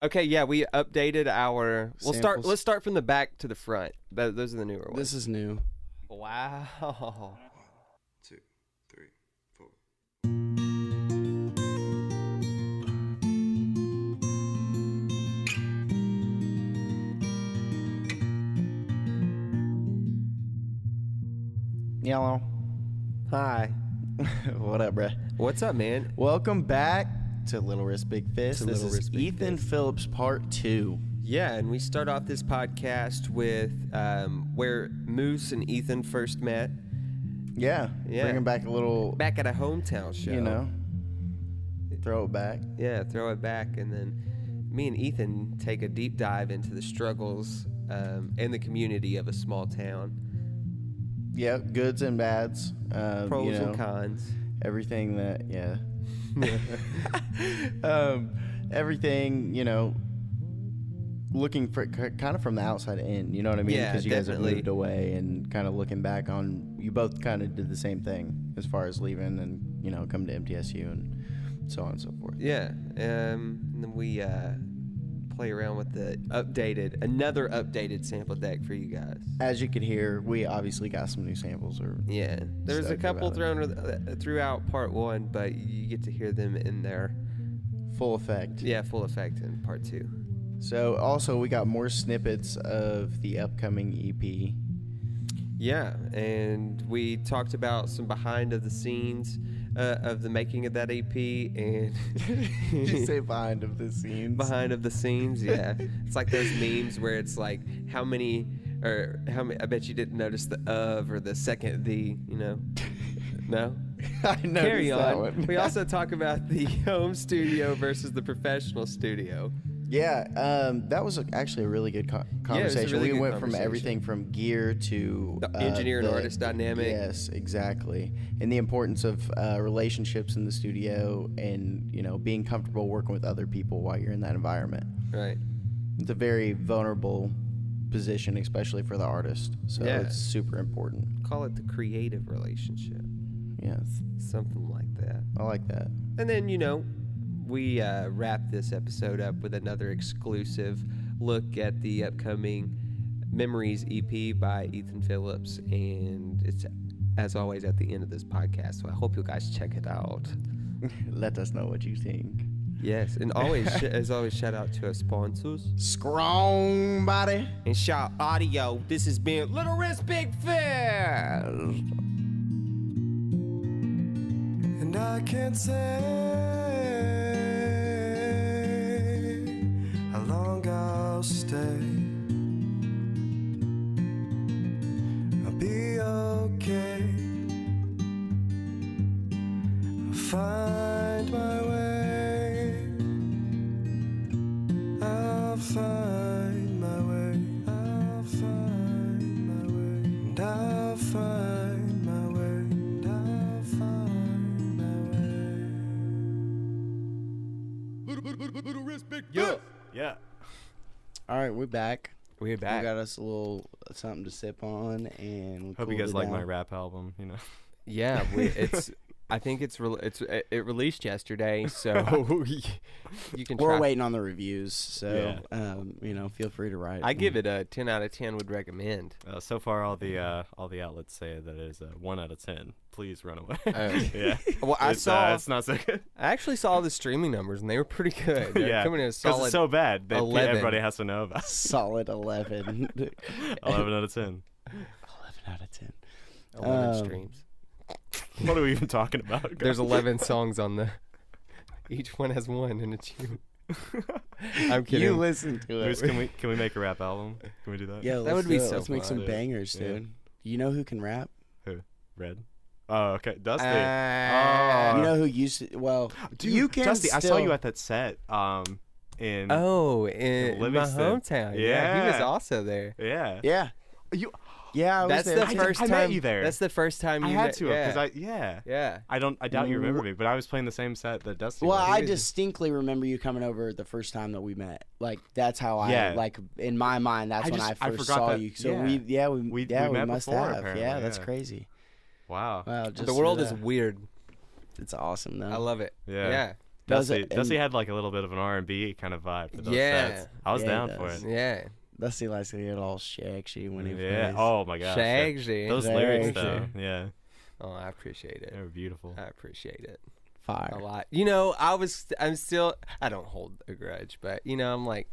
Okay, yeah, we updated our. Samples. Let's start from the back to the front. Those are the newer ones. This is new. Wow. 2, 3, 4. Yellow. Hi. What up, bruh? What's up, man? Welcome back to Little Risk Big Fist. To This Little is Risk Big Ethan Fist. Phillips Part 2. Yeah, and we start off this podcast with where Moose and Ethan first met. Yeah. Yeah. Bringing back a little, Back at a hometown show. you know, throw it back. Yeah, throw it back, and then me and Ethan take a deep dive into the struggles and the community of a small town. Yeah, goods and bads. Pros you know, and cons. everything that, yeah. Everything, you know, looking for kind of from the outside in, you know what I mean? Yeah, Because you guys have definitely. moved away and kind of looking back on, you both kind of did the same thing as far as leaving and, you know, coming to MTSU and so on and so forth. Yeah, and then we play around with another updated sample deck for you guys. As you could hear, we obviously got some new samples. Yeah, there's a Stoked couple about thrown throughout part one, but you get to hear them in their Full effect. full effect in part two. So also we got more snippets of the upcoming E EP. Yeah, and we talked about some behind of the scenes of the making of that EP, and Did you say behind of the scenes? behind of the scenes, yeah. It's like those memes where it's like how many. I bet you didn't notice the of or the second the, you know. No? I noticed Carry that on. one. We also talk about the home studio versus the professional studio. Yeah, that was actually a really good conversation. really We good went from conversation. everything from gear to The engineer and artist dynamic. Yes, exactly, and the importance of relationships in the studio, and you know, being comfortable working with other people while you're in that environment. Right. It's a very vulnerable position, especially for the artist. So Yeah. it's super important. Call it the creative relationship. Yes, Something like that. I like that. And then, you know, we wrap this episode up with another exclusive look at the upcoming Memories EP by Ethan Phillips. And it's, as always, at the end of this podcast. So I hope you guys check it out. Let us know what you think. Yes. And always, as always, shout out to our sponsors. Strong body. And shout audio. This has been Little Risk Big Fist. And I can't say how long I'll stay. I'll be okay. I'll find my way. I'll find my way. I'll find my way. And I'll find my way. And I'll find my way. Little Risk Big Yeah. Fist. Yeah. All right, we're back. We're back. We got us a little something to sip on, and we Hope cooled you guys it like down. my rap album. You know. Yeah, I think it released yesterday, so you can. We're try. waiting on the reviews, so you know, feel free to write. I give it a 10 out of 10. Would recommend. So far, all the outlets say that it is a 1 out of 10. Please run away. Yeah. Well, I It's, saw. it's not so good. I actually saw the streaming numbers, and they were pretty good. They're Yeah. coming in a 'Cause solid it's so bad that 11. everybody has to know about. solid 11. 11 out of 10. 11 out of 10. 11 streams. What are we even talking about? There's 11 songs on the. Each one has one, and it's you. I'm kidding. You listen to Bruce, it. can we make a rap album? Can we do that? Yeah, That would be so Let's make some fun. bangers, Yeah. dude. You know who can rap? Who? Red. Oh, okay. Dusty. Uh, You know who used to? Well, Dude, you can. Dusty, I saw still- you at that set. In. in my Livingston. hometown. Yeah, he was Yeah. also there. Yeah. Yeah, You. yeah. I was That's there. the first I time. met you there. That's the first time I you had met, to yeah. because Yeah. I doubt you remember me, but I was playing the same set that Dusty Well, was. I distinctly remember you coming over the first time that we met. Like that's how I Yeah. like in my mind. That's when I I first forgot saw that- you. So yeah. we We met must before, have. apparently, Yeah, that's yeah. crazy. Wow. Wow, just The for world is that. weird. It's awesome though. I love it. Yeah. Yeah. Dusty had like a little bit of an R&B kind of vibe for those sets. I was down for it. Yeah. Dusty likes to get all shagsy when he plays. Yeah. Oh my gosh. Shagsy. Those lyrics though. Yeah. Oh, I appreciate it. They were beautiful. I appreciate it. Fire. A lot. I don't hold a grudge, but I'm like,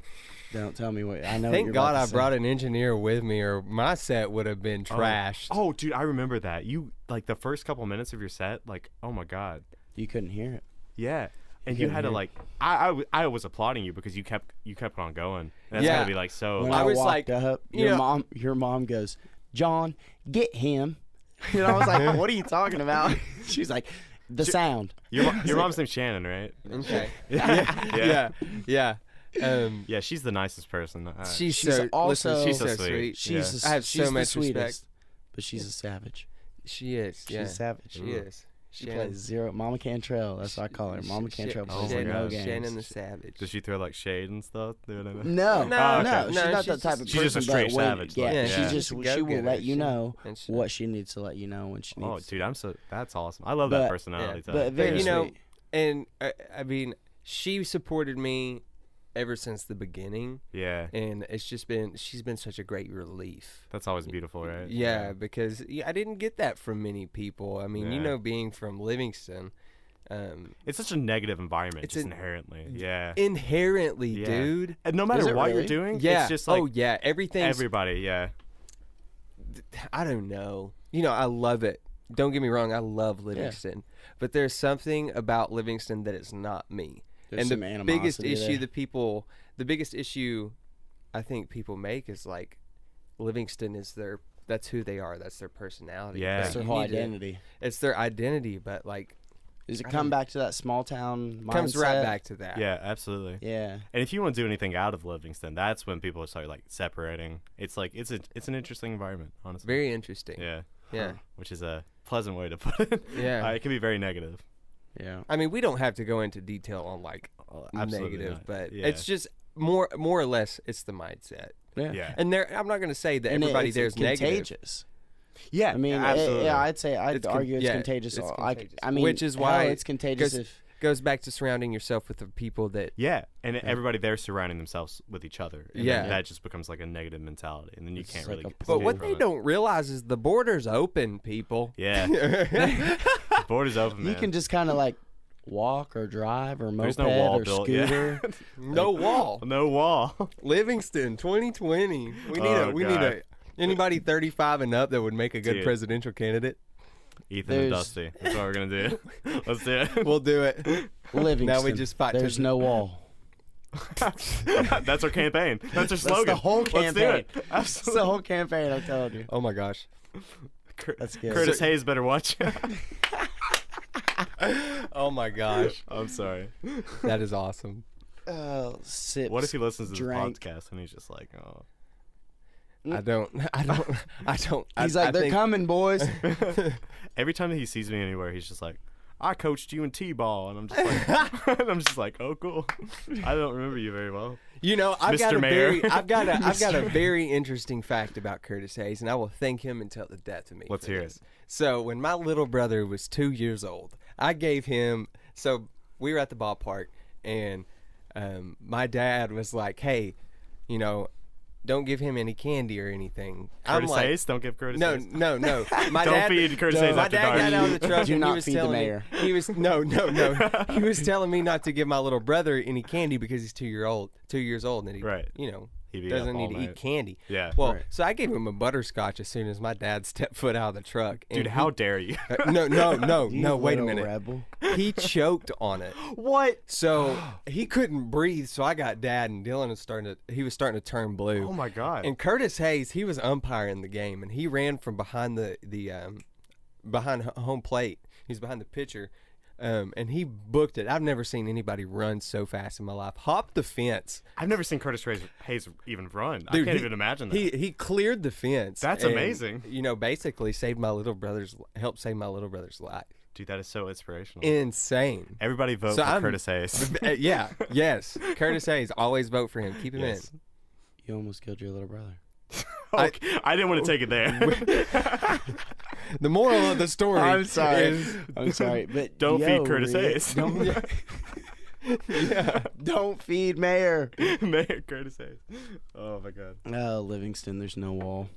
Don't tell me what I know. thank God I brought an engineer with me, or my set would have been trashed. Oh, dude, I remember that. You like the first couple minutes of your set, like, oh my God. You couldn't hear it. Yeah. And you had to like, I was applauding you because you kept on going. And that's gotta be like so. When I was walked like, up, your mom goes, John, get him. And I was like, what are you talking about? She's like, the sound. Your mom's name's Shannon, right? Okay. Yeah. Yeah. She's the nicest person. She's She's so also- she's so so sweet. sweet. She's I have she's so much the sweetest, respect. but she's a savage. She is. She's Yeah. savage. She is. She plays zero. Mama Cantrell. That's what I call her. Mama Cantrell plays no games. Shannon the Savage. Does she throw like shade and stuff? No, No, no, okay. she's No, not she's that type of she's person. just a straight but when- savage, Yeah, like, yeah. she She's a will go-getter. let you know And she- what she needs to let you know when she Oh, needs. dude, that's awesome. I love that But- personality. yeah, type. but very sweet. and I mean, she supported me ever since the beginning, Yeah, and she's been such a great relief. that's always beautiful, right? Yeah, because I didn't get that from many people. I mean, Yeah. being from Livingston, It's such a negative environment, It's just inherently. Yeah. inherently, Yeah. dude. And no Is matter it what really? you're doing, Yeah. it's just like everything. everybody. Yeah. I don't know. I love it. Don't get me wrong. I love Livingston, but there's something about Livingston that is not me. There's some and the biggest animosity issue there. the biggest issue I think people make is like Livingston is that's who they are. That's their personality. Yeah. But That's their you whole need to- identity. It's their identity, but like Does it come back to that small town mindset? comes right back to that. Yeah, absolutely. Yeah. And if you want to do anything out of Livingston, that's when people start like separating. It's like it's an interesting environment, honestly. Very interesting. Yeah. Yeah. Which is a pleasant way to put it. Yeah. It can be very negative. Yeah. I mean, we don't have to go into detail on like Absolutely negative, not. but Yeah. it's just more or less it's the mindset. Yeah. And I'm not going to say that And everybody it's there's negative. contagious. Yeah. I mean, absolutely. I'd argue it's contagious. it's I contagious. mean, Which is hell, why it's contagious. goes back to surrounding yourself with the people that Yeah, and everybody there surrounding themselves with each other. And Yeah. then that just becomes like a negative mentality, and then you It's can't like really. a escape But what from they it. don't realize is the border's open, people. Yeah, border's open, man. You can just kind of like walk or drive or moped There's no wall or built. Yeah. scooter. No wall. No wall. Livingston 2020. We need God. anybody 35 and up that would make a good Dude. presidential candidate. Ethan and Dusty. That's what we're gonna do. Let's do it. We'll do it. Livingston. Now we just fight to There's the- no wall. That's our campaign. That's our slogan. the whole Let's do campaign. it. It's Absolutely. the whole campaign. I'm telling you. Oh my gosh. That's good. Curtis Hayes better watch out. Oh my gosh. I'm sorry. That is awesome. Sips. What if he listens to drank. this podcast and he's just like, oh. I don't. He's like, they're coming, boys. Every time that he sees me anywhere, he's just like, I coached you in T-ball, and I'm just like, oh, cool. I don't remember you very well. I've got Mr. Mayor. I've got a very interesting fact about Curtis Hayes, and I will thank him until the death of me. Let's for hear this. it. So when my little brother was 2 years old, I gave him. So we were at the ballpark, and my dad was like, "Hey, don't give him any candy or anything." Curtis I'm like, Hayes? Don't give Curtis No, Hayes. no. My Don't dad, feed Curtis Hayes my after dad dark. got out of the truck Do and not he was feed the telling mayor. me he was no. He was telling me not to give my little brother any candy because he's 2 years old, and he, Right. he He'd be up doesn't need all to eat night. candy. Yeah. Well, Right. so I gave him a butterscotch as soon as my dad stepped foot out of the truck. Dude, how dare you? No, You wait a little minute. Rebel. He choked on it. What? So he couldn't breathe. So I got Dad, and Dylan was starting to turn blue. Oh, my God. And Curtis Hayes, he was umpiring the game, and he ran from behind behind home plate. He's behind the pitcher, and he booked it. I've never seen anybody run so fast in my life. Hopped the fence. I've never seen Curtis Hayes even run. I Dude, can't he- even imagine that. He cleared the fence. That's and, amazing. Basically helped save my little brother's life. Dude, that is so inspirational. Insane. Everybody vote So for I'm- Curtis Hayes. Yes. Curtis Hayes, always vote for him. Keep him Yes. in. You almost killed your little brother. Okay, I didn't want to take it there. The moral of the story. I'm sorry. is- I'm sorry, but Don't feed Curtis Rick, Hayes. Yeah. Don't feed Mayor. Mayor Curtis Hayes. Oh my God. Oh, Livingston, there's no wall.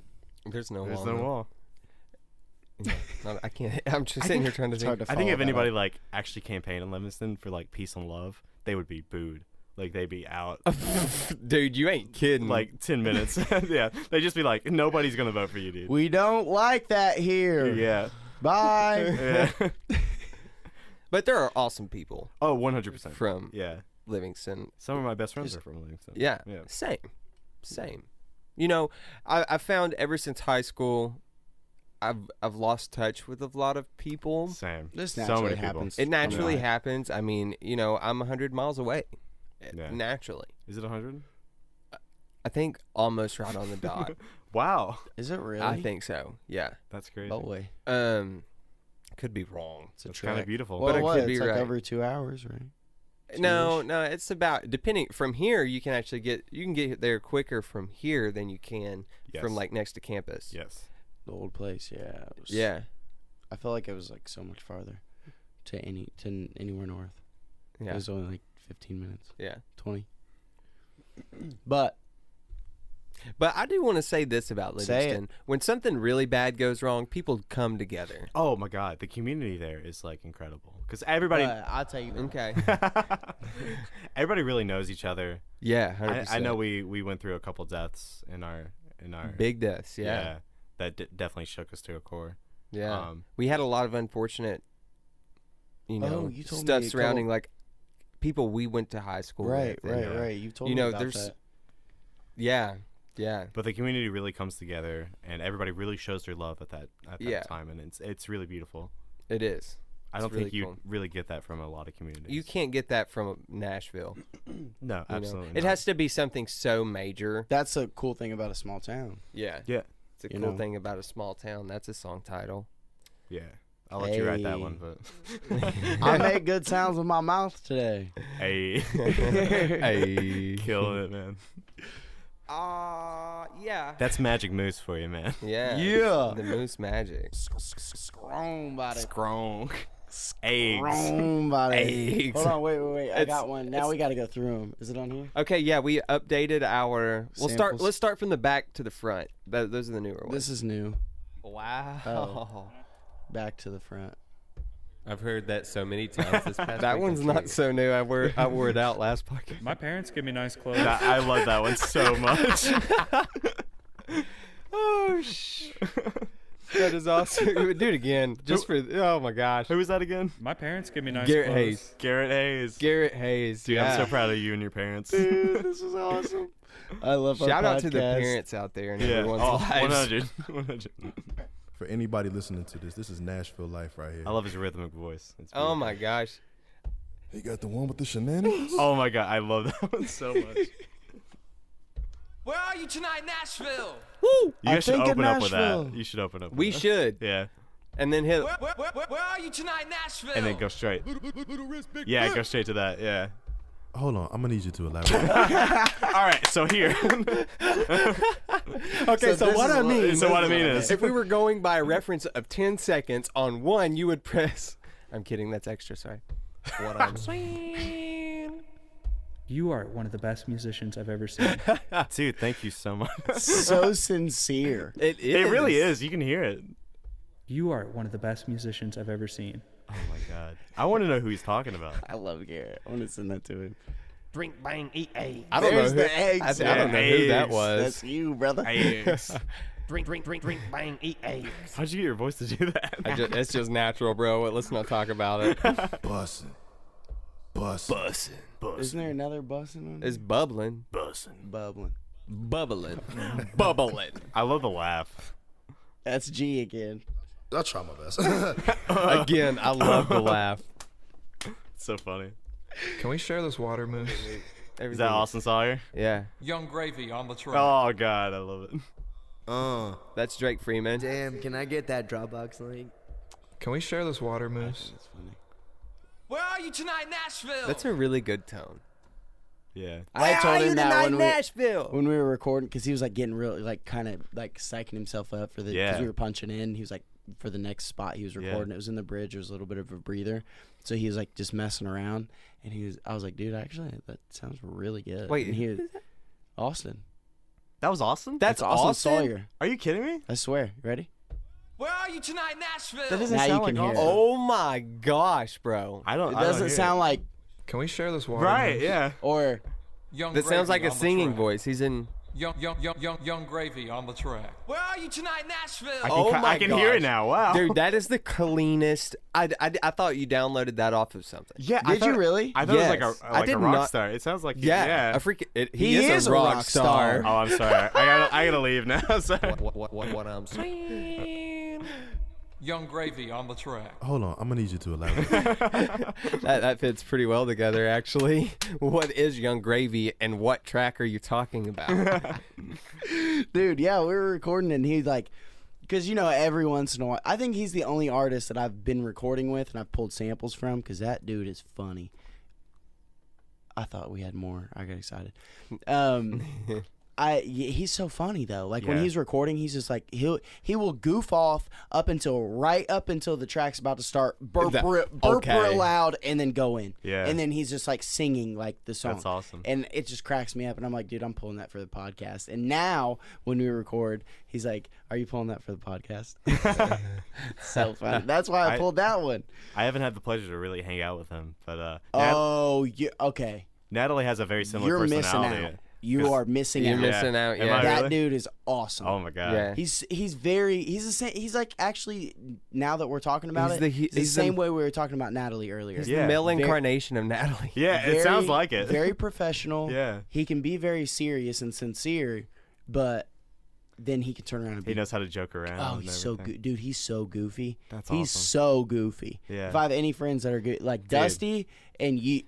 There's no There's wall. no wall. Yeah. No, I can't. I'm just sitting here trying to It's think. hard to I think follow if that anybody up. like actually campaigned in Livingston for like peace and love, they would be booed. Like they'd be out Dude, you ain't kidding. like 10 minutes. Yeah, they'd just be like, nobody's gonna vote for you, dude. We don't like that here. Yeah. Bye. Yeah. but there are awesome people Oh, 100%. from Yeah. Livingston. Some of my best friends are from Livingston. Yeah. Yeah. Same. You know, I found ever since high school, I've lost touch with a lot of people. Same. This So naturally many people. happens. It naturally Right. happens. I mean, you know, I'm 100 miles away. Yeah. Naturally. Is it 100? I think almost right on the dot. Wow. Is it really? I think so. Yeah. That's crazy. Boy, Could be wrong. it's a It's kind of trek. beautiful. Well, But it what? could It's be like right. over 2 hours, right? No, Two-ish? no, it's about depending from here you can actually get there quicker from here than you can Yes. from like next to campus. Yes. The old place, yeah. It was, Yeah. I felt like it was like so much farther to anywhere north. It Yeah. was only like 15 minutes, Yeah. 20. But But I do want to say this about Say it. Livingston. When something really bad goes wrong, people come together. Oh my God, the community there is like incredible because everybody, I'll tell you. Okay. everybody really knows each other. Yeah, 100%. I know we went through a couple deaths in our Big deaths, yeah. that definitely shook us to a core. Yeah. We had a lot of unfortunate, you know, you told stuff me a surrounding couple- like people we went to high school Right, with. and, right. You told You me know, about there's- that. Yeah. Yeah. But the community really comes together, and everybody really shows their love at that Yeah. time, and it's really beautiful. It is. I It's don't really think you cool. really get that from a lot of communities. You can't get that from Nashville. No, You know? absolutely. It not. has to be something so major. That's a cool thing about a small town. Yeah. Yeah, It's a You cool know. thing about a small town. That's a song title. yeah. I'll let you write that Hey. one, but I make good sounds with my mouth today. hey, Hey. killing it, man. Yeah. That's Magic Moose for you, man. Yeah. Yeah. The Moose Magic. Strong body. Strong. Eggs. Strong body. Eggs. Hold on, wait. I It's- got one. Now we got to go through them. Is it on here? Okay, yeah, we updated our. Samples. Let's start from the back to the front. Those are the newer ones. This is new. Wow. Oh. Back to the front. I've heard that so many times this past That week. one's That's not so new. I wore it out last podcast. My parents give me nice clothes. I love that one so much. Oh, that is awesome. Do it again, just for. Oh my gosh. Who was that again? My parents give me nice Garrett clothes. Hayes. Garrett Hayes. Garrett Hayes. Dude, yeah. I'm so proud of you and your parents. Dude, this is awesome. I love our Shout out to the podcast. parents out there and Yeah. everyone's Oh, lives. 100. For anybody listening to this, this is Nashville life right here. I love his rhythmic voice. It's Oh beautiful. my gosh. He got the one with the shenanigans. Oh my god, I love that one so much. Where are you tonight, Nashville? Woo! You guys should think of open up with Nashville. that. You should open up. With We that. should, Yeah, and then hit. Where are you tonight, Nashville? and then go straight. Yeah, go straight to that. Yeah. Hold on, I'm gonna need you to elaborate. All right, so here. Okay, so this what is I what- mean. So what I mean is, If we were going by a reference of 10 seconds on one, you would press. I'm kidding. That's extra. Sorry. What I'm saying. You are one of the best musicians I've ever seen. dude, thank you so much. So sincere. It is. It really is. You can hear it. You are one of the best musicians I've ever seen. Oh my god, I want to know who he's talking about. I love Garrett. I want to send that to him. Drink, bang, eat eggs. I don't There's know the eggs. I don't know who that Eggs. was. That's you, brother. Eggs. Drink, bang, eat eggs. How'd you get your voice to do that? It's just natural, bro. Let's not talk about it. Bussin'. Isn't there another bussin' on It's bubbling. bubbling? Bubbling. Bubbling. I love the laugh. That's G again. I'll try my best. Again, I love the laugh. It's so funny. Can we share this water, Moose? Is that Austin Sawyer? Yeah. Young gravy on the tray. Oh god, I love it. That's Drake Freeman. Damn, can I get that Dropbox link? Can we share this water, Moose? That's funny. Where are you tonight, Nashville? That's a really good tone. Yeah. I told him that Nashville? when we were recording, because he was like getting real, like kind of like psyching himself up for the. Yeah. Because we were punching in. He was like for the next spot he was recording. It was in the bridge. It was a little bit of a breather. So he was like just messing around, and I was like, dude, actually, that sounds really good. Wait, and he was Austin. That was Austin? That's Austin Austin? Sawyer. Are you kidding me? I swear. You ready? Where are you tonight, Nashville? That doesn't Now you sound can like hear it. Austin. Oh my gosh, bro. I don't. It I don't doesn't hear sound like Can we share this water? Right? moose? Yeah. or That sounds like a singing voice. He's in. Young gravy on the track. Where are you tonight, Nashville? I can hear it now. Wow. Dude, that is the cleanest. I thought you downloaded that off of something. Yeah. Did you really? I thought it was Yes. like I a did rock not- star. It sounds like Yeah, a freak. He is is a rock star. Oh, I'm sorry. I gotta leave now. Sorry. What I'm saying? Young gravy on the track. Hold on, I'm gonna need you to elaborate. That fits pretty well together, actually. What is Young Gravy, and what track are you talking about? dude, yeah, we were recording and he's like, because every once in a while, I think he's the only artist that I've been recording with and I've pulled samples from because that dude is funny. I thought we had more. I got excited. He's so funny though. Like when Yeah. he's recording, he's just like he will goof off up until the track's about to start, burp real loud, and then go in. Yeah. And then he's just like singing like the song. That's awesome. And it just cracks me up. And I'm like, dude, I'm pulling that for the podcast. And now when we record, he's like, are you pulling that for the podcast? So funny. That's why I pulled that one. I haven't had the pleasure to really hang out with him, but Okay. Natalie has a very similar You're missing personality. out. You are missing You're out. missing out. Am Yeah. I That really? dude is awesome. Oh my god. Yeah. He's the same. He's like actually now that we're talking about He's it, the- he's the he's same the- way we were talking about Natalie earlier. He's Yeah. the male Very- incarnation of Natalie. Yeah, it sounds like it. Very professional. Yeah. He can be very serious and sincere, but then he can turn around and be. He knows how to joke around. Oh, and he's so everything. good, dude. He's so goofy. That's he's awesome. so goofy. Yeah. If I have any friends that are good, like Dusty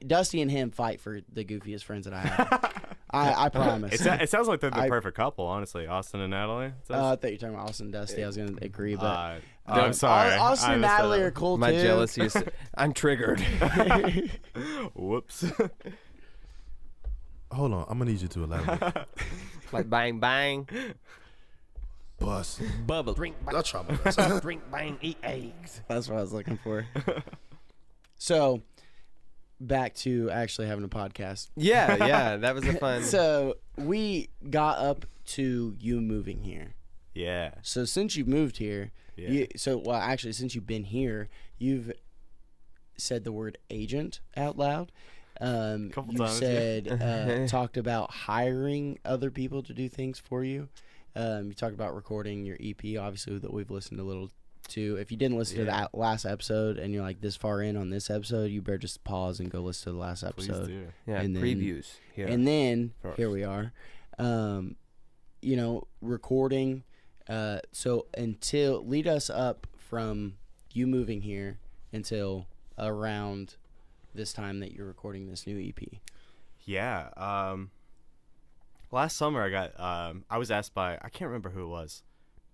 Dusty and him fight for the goofiest friends that I have. I promise. It sounds like they're the I- perfect couple, honestly. Austin and Natalie. I thought you were talking about Austin and Dusty. I was gonna agree, but I'm sorry. Austin I and messed that Natalie up. are cool My too. jealousy is. I'm triggered. Whoops. Hold on, I'm gonna need you to elaborate. Like bang bang, Bus. bubble, drink, I'll try my best. drink, bang, eat eggs. That's what I was looking for. So, back to actually having a podcast. Yeah, that was a fun. So we got up to you moving here. Yeah. So since you've moved here, Yeah. since you've been here, you've said the word agent out loud. Couple you times, said talked about hiring other people to do things for you. You talked about recording your EP, obviously that we've listened a little to. If you didn't listen to that last episode and you're like this far in on this episode, you better just pause and go listen to the last Please episode. do. Yeah, and then- previews here. And then First. here we are, recording. So lead us up from you moving here until around this time that you're recording this new E EP. Yeah. Last summer I was asked by, I can't remember who it was,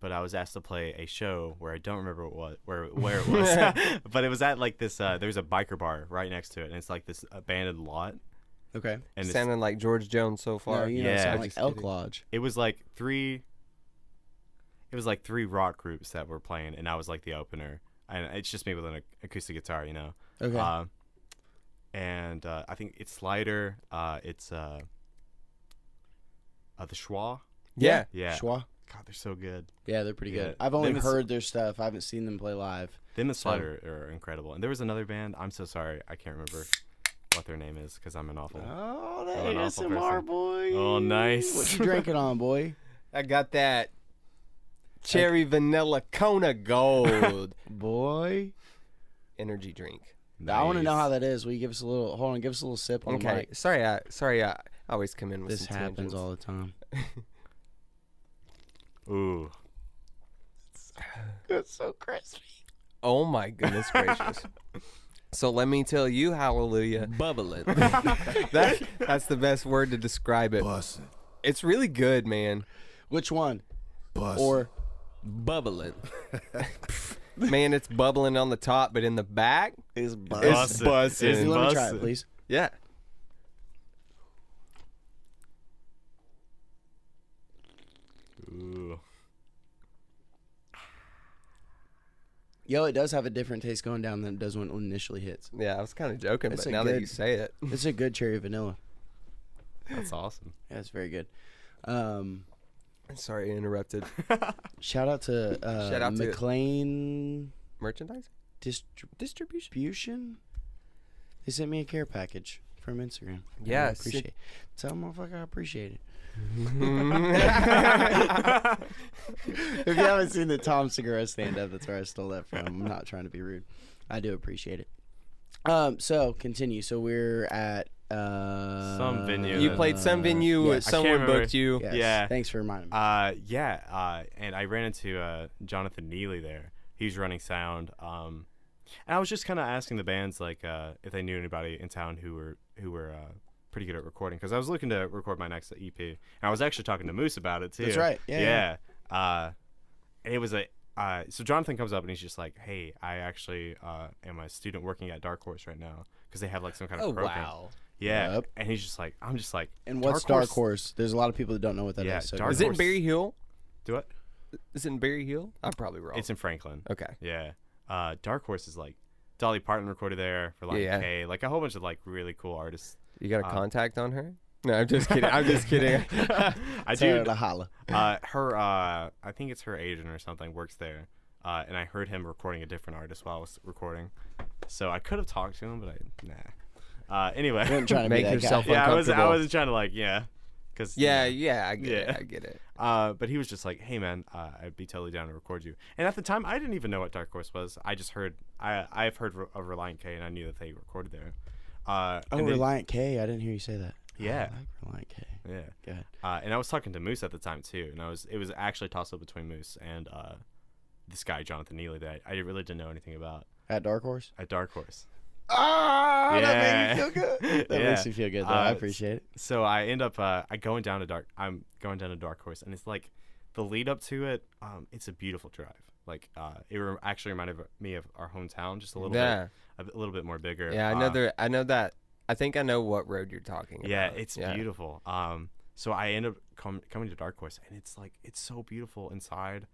but I was asked to play a show where I don't remember where it was. But it was at like this there's a biker bar right next to it, and it's like this abandoned lot. Okay. And Sounding like George Jones so far. No, Yeah, it sounds like just Elk kidding. Lodge. it was like three rock groups that were playing, and I was like the opener. And it's just me with an acoustic guitar, Okay. And I think it's Slider, it's the Schwa. Yeah. Yeah. Schwa. God, they're so good. Yeah, they're pretty Yeah. good. I've only Them is- heard their stuff. I haven't seen them play live. Them and Slider are incredible. And there was another band. I'm so sorry. I can't remember what their name is because I'm an awful. Oh, an that awful ASMR person. boy. Oh, nice. What you drinking on, boy? I got that cherry vanilla Kona Gold Boy. energy drink. I want to know how that is. Will you give us a little? Hold on, give us a little sip on the Okay. mic. Sorry. I always come in with This some happens tangents. all the time. Ooh. It's so crispy. Oh my goodness gracious. So let me tell you, hallelujah, bubbling. That's the best word to describe it. Bus. It's really good, man. Which one? Bus. Or Bubbling. Man, it's bubbling on the top, but in the back, is it's Bussin'. buzzing. It's Let me try bussin'. it, please. Yeah. Ooh. Yo, it does have a different taste going down than it does when it initially hits. Yeah, I was kind of joking, It's but a now that good- you say it, It's a good cherry vanilla. That's awesome. Yeah, it's very good. sorry, I interrupted. Shout out to Shout out to- McLean Merchandise Distribution. They sent me a care package from Instagram. Yeah, I appreciate it. Tell them motherfucker I appreciate it. If you haven't seen the Tom Segura stand up, that's where I stole that from. I'm not trying to be rude. I do appreciate it. So continue. So we're at Some venue. You played some venue. yes. Someone remember. booked you. Yes. Yeah. Thanks for reminding me. And I ran into Jonathan Neely there. He was running sound. And I was just kind of asking the bands like if they knew anybody in town who were pretty good at recording, because I was looking to record my next EP. And I was actually talking to Moose about it too. That's right. Yeah. And it was so Jonathan comes up and he's just like, "Hey, I actually am a student working at Dark Horse right now, because they have like some kind of Oh program." wow. Yeah. Yep. And he's just like, I'm just like, And what's Dark Horse? There's a lot of people that don't know what that is. Yeah, So Dark Is it in Horse. Berry Hill? Do it. Is it in Berry Hill? I'm probably wrong. It's in Franklin. Okay. Yeah. Dark Horse is like Dolly Parton recorded there for like Yeah. K, like a whole bunch of like really cool artists. You got a contact on her? No, I'm just kidding. I'm just kidding. I Tell her do. to holla. I think it's her agent or something works there, and I heard him recording a different artist while I was recording, so I could have talked to him, but nah. Anyway, You weren't trying to Make be that yourself guy. yeah, I uncomfortable. wasn't trying to like because yeah, I get it. Yeah. I get it. But he was just like, "Hey man, I'd be totally down to record you." And at the time, I didn't even know what Dark Horse was. I just heard I've heard of Reliant K, and I knew that they recorded there. Oh, and then- Reliant K. I didn't hear you say that. Yeah. I like Reliant K. Yeah. Go ahead. And I was talking to Moose at the time too, and it was actually a toss up between Moose and this guy Jonathan Neely that I really didn't know anything about At Dark Horse? at Dark Horse. Ah, Yeah. that made me feel good. That Yeah. makes me feel good, though. I appreciate it. So I end up I'm going down to Dark Horse, and it's like the lead up to it. It's a beautiful drive. Like actually reminded me of our hometown just a little Yeah. bit, a little bit more bigger. Yeah, I know that. I think I know what road you're talking about. Yeah, it's beautiful. So I end up coming to Dark Horse, and it's like it's so beautiful inside,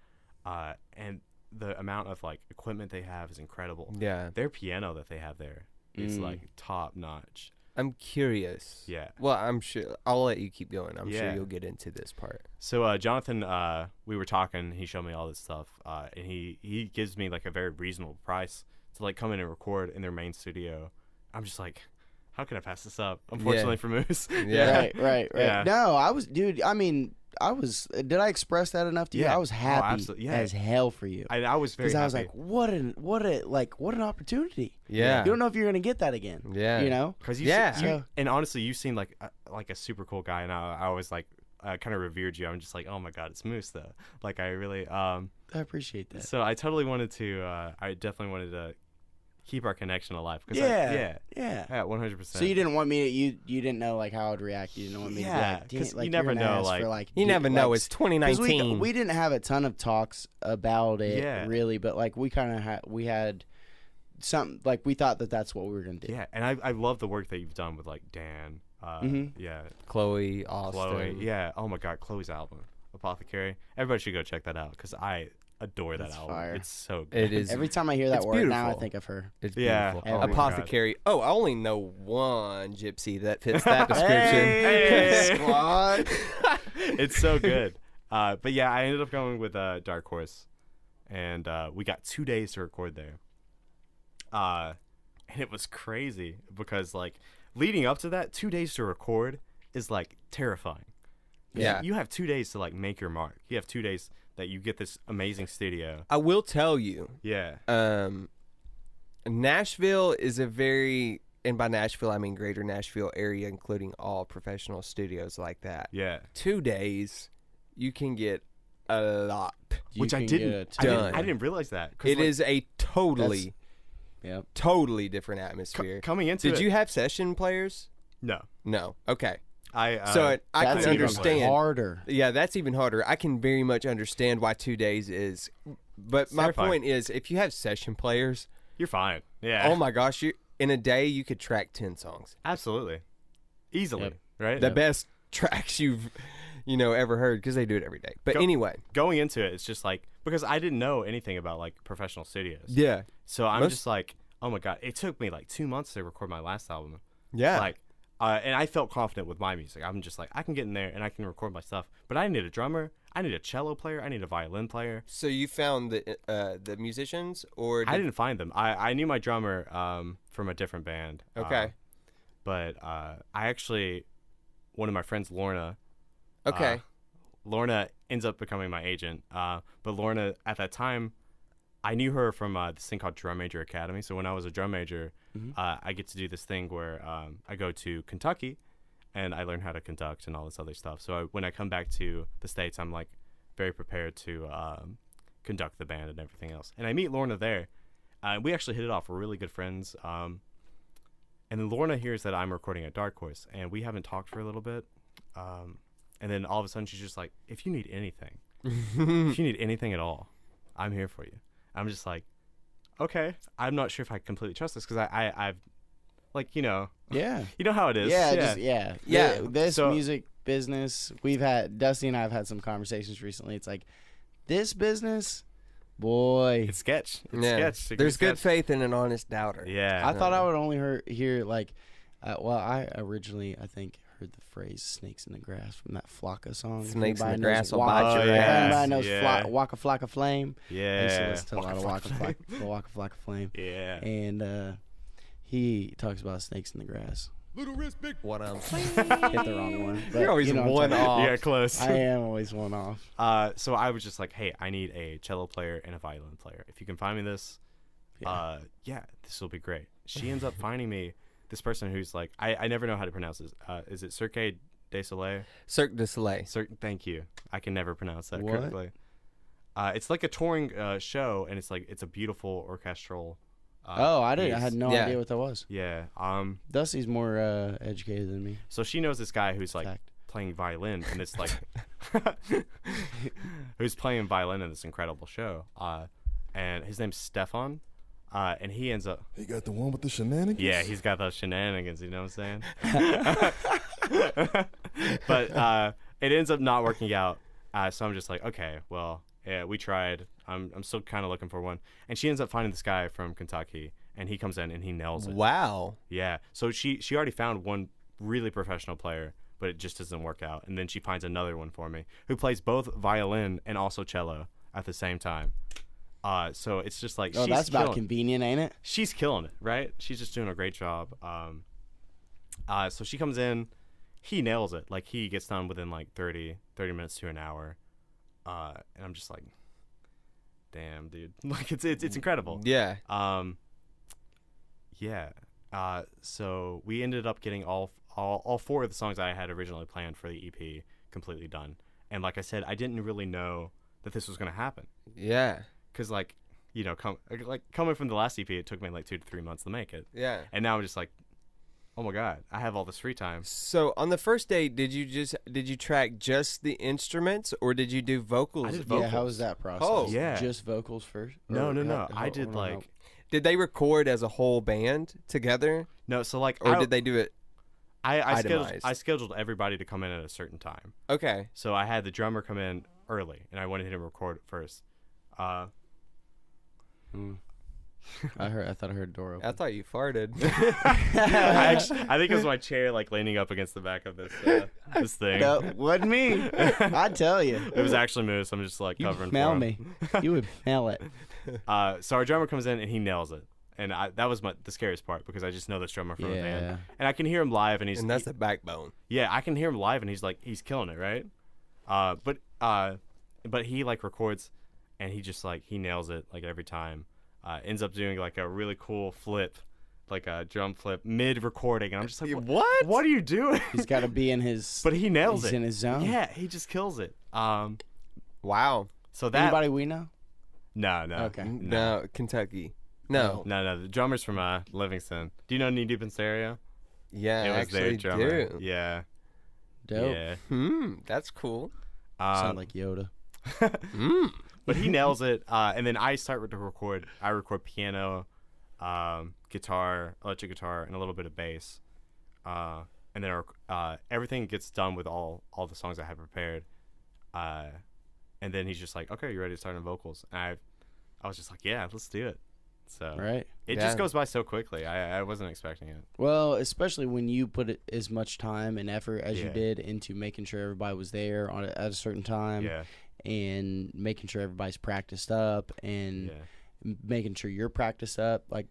and the amount of like equipment they have is incredible. Yeah. Their piano that they have there is like top notch. I'm curious. Yeah. Well, I'm sure I'll let you keep going. I'm sure Yeah. you'll get into this part. So Jonathan, we were talking. He showed me all this stuff, and he gives me like a very reasonable price to like come in and record in their main studio. I'm just like, how can I pass this up? Unfortunately for Moose. Yeah. Right. Yeah. No, I was, dude, I mean, did I express that enough to you? Yeah. I was Oh, happy absolutely. Yeah. as hell for you. I was very Because I was happy. like, what an opportunity. Yeah. You don't know if you're going to get that again. Yeah. You know? Because So- and honestly, you seem like a super cool guy, and I always like kind of revered you. I'm just like, oh my god, it's Moose though. Like I really I appreciate that. So I totally wanted to. I definitely wanted to keep our connection alive. Yeah. 100%. So you didn't want me to, you didn't know like how I'd react. You didn't want me Yeah, to be 'cause like, you you're never an know, ass like- for, like You never know. It's 'cause 2019. we didn't have a ton of talks about it Yeah. really, but like we kind of we had something like we thought that that's what we were gonna do. Yeah, and I love the work that you've done with like Dan. Yeah, Chloe, Austin. Chloe. Yeah. Oh my God, Chloe's album, Apothecary. Everybody should go check that out because I adore that It's album. fire. It's so good. It is. Every time I hear that It's word now, I beautiful. think of her. It's Yeah. beautiful. Oh my God. Apothecary. Oh, I only know one gypsy that fits that description. Hey. Squad. It's so good. But yeah, I ended up going with Dark Horse, and we got 2 days to record there. And it was crazy because like leading up to that, 2 days to record is like terrifying. Yeah. You have 2 days to like make your mark. You have 2 days that you get this amazing studio. I will tell you, Yeah. Nashville is a very, and by Nashville I mean greater Nashville area, including all professional studios like that. Yeah. 2 days, you can get a lot. Which I can get didn't, a Done. I didn't realize that. 'Cause, It like, is a totally, Yep. totally different atmosphere. coming into Did it. you have session players? No. No. Okay. I So I That's can even understand. harder. Yeah, that's even harder. I can very much understand why 2 days is. But my terrifying. point is, if you have session players, You're fine. Yeah. oh my gosh, in a day you could track 10 songs. Absolutely. Easily. Yep. Right? The best tracks ever heard because they do it every day. But anyway, going into it, it's just like because I didn't know anything about like professional studios. Yeah. So I'm just like, oh my god, it took me like 2 months to record my last album. Yeah. Like, and I felt confident with my music. I'm just like, I can get in there and I can record my stuff. But I need a drummer. I need a cello player. I need a violin player. So you found the musicians, or I didn't find them. I knew my drummer from a different band. Okay. But I actually, one of my friends, Lorna. Okay. Lorna ends up becoming my agent. But Lorna, at that time, I knew her from this thing called Drum Major Academy. So when I was a drum major, I get to do this thing where I go to Kentucky and I learn how to conduct and all this other stuff. So when I come back to the States, I'm like very prepared to conduct the band and everything else. And I meet Lorna there. We actually hit it off. We're really good friends. And then Lorna hears that I'm recording at Dark Horse, and we haven't talked for a little bit. And then all of a sudden she's just like, if you need anything, if you need anything at all, I'm here for you. I'm just like, okay. I'm not sure if I completely trust this because I've like, you know how it is. Yeah. This music business, Dusty and I have had some conversations recently. It's like this business, boy, it's sketch. There's good faith in an honest doubter. Yeah. I thought I would only hear like, I originally I think heard the phrase "snakes in the grass" from that Flocka song. Snakes in the Anybody grass knows will bite your ass. Everybody knows Waka Flocka Flame. Yeah. I used to listen to a lot of Waka Flocka Flame. Yeah. And he talks about snakes in the grass. Little wrist, big. What Hit the wrong one. But, You're always one off. Yeah, close. I am always one off. So I was just like, hey, I need a cello player and a violin player. If you can find me this, this will be great. She ends up finding me this person who's like, I never know how to pronounce this. Is it Cirque du Soleil? Cirque du Soleil. Thank you. I can never pronounce that What? correctly. It's like a touring show, and it's a beautiful orchestral. I piece. had no idea what that was. Yeah. Dusty's more educated than me. So she knows this guy who's like Fact. playing violin in this like who's playing violin in this incredible show. And his name's Stefan. And he ends up. He got the one with the shenanigans. Yeah, he's got those shenanigans. You know what I'm saying? But it ends up not working out. So I'm just like, okay, well, yeah, we tried. I'm still kind of looking for one. And she ends up finding this guy from Kentucky, and he comes in and he nails it. Wow. Yeah. So she already found one really professional player, but it just doesn't work out. And then she finds another one for me who plays both violin and also cello at the same time. So it's just like she's that's about killing. convenient, ain't it? She's killing it, right? She's just doing a great job. So she comes in, he nails it. Like he gets done within like 30 minutes to an hour. And I'm just like, damn, dude. Like it's incredible. Yeah. So we ended up getting all four of the songs I had originally planned for the EP completely done. And like I said, I didn't really know that this was going to happen. Yeah. Because, like, you know, coming from the last EP, it took me like 2 to 3 months to make it. Yeah. And now I'm just like, oh my God, I have all this free time. So on the first day, did you track just the instruments, or did you do vocals? I did vocals. Yeah, how was that process? Oh. Yeah. Just vocals first? No. I did Did they record as a whole band together? No, so like, or did they do it? I itemized? scheduled everybody to come in at a certain time. Okay. So I had the drummer come in early, and I wanted him to record it first. I thought I heard a door open. I thought you farted. I think it was my chair like leaning up against the back of this thing. No, wasn't me. I tell you. It was actually Moose. I'm just like You covering smell for him. me. You would smell it. So our drummer comes in and he nails it, and that was the scariest part because I just know this drummer from the band, and I can hear him live, and that's the backbone. Yeah, I can hear him live, and he's killing it, right? But he like records, and he just like he nails it like every time. Ends up doing like a really cool flip, like a drum flip mid recording, and I'm just like, what? What are you doing? He's got to be in his. But he nails it. He's in his zone. Yeah, he just kills it. Wow. So that Anybody we know? No. Okay. No, Kentucky. No. No. The drummer's from Livingston. Do you know Knee Deep in Stereo? Yeah, It was actually their drummer. do. Yeah. Dope. Yeah. That's cool. Sound like Yoda. But he nails it, and then I start to record. I record piano, guitar, electric guitar, and a little bit of bass. and then everything gets done with all the songs I had prepared, and then he's just like, okay, you ready to start on vocals? And I was just like, yeah, let's do it. So Right. it just goes by so quickly. I wasn't expecting it. Well, especially when you put as much time and effort as you did into making sure everybody was there at a certain time, and making sure everybody's practiced up, and making sure you're practiced up. Like,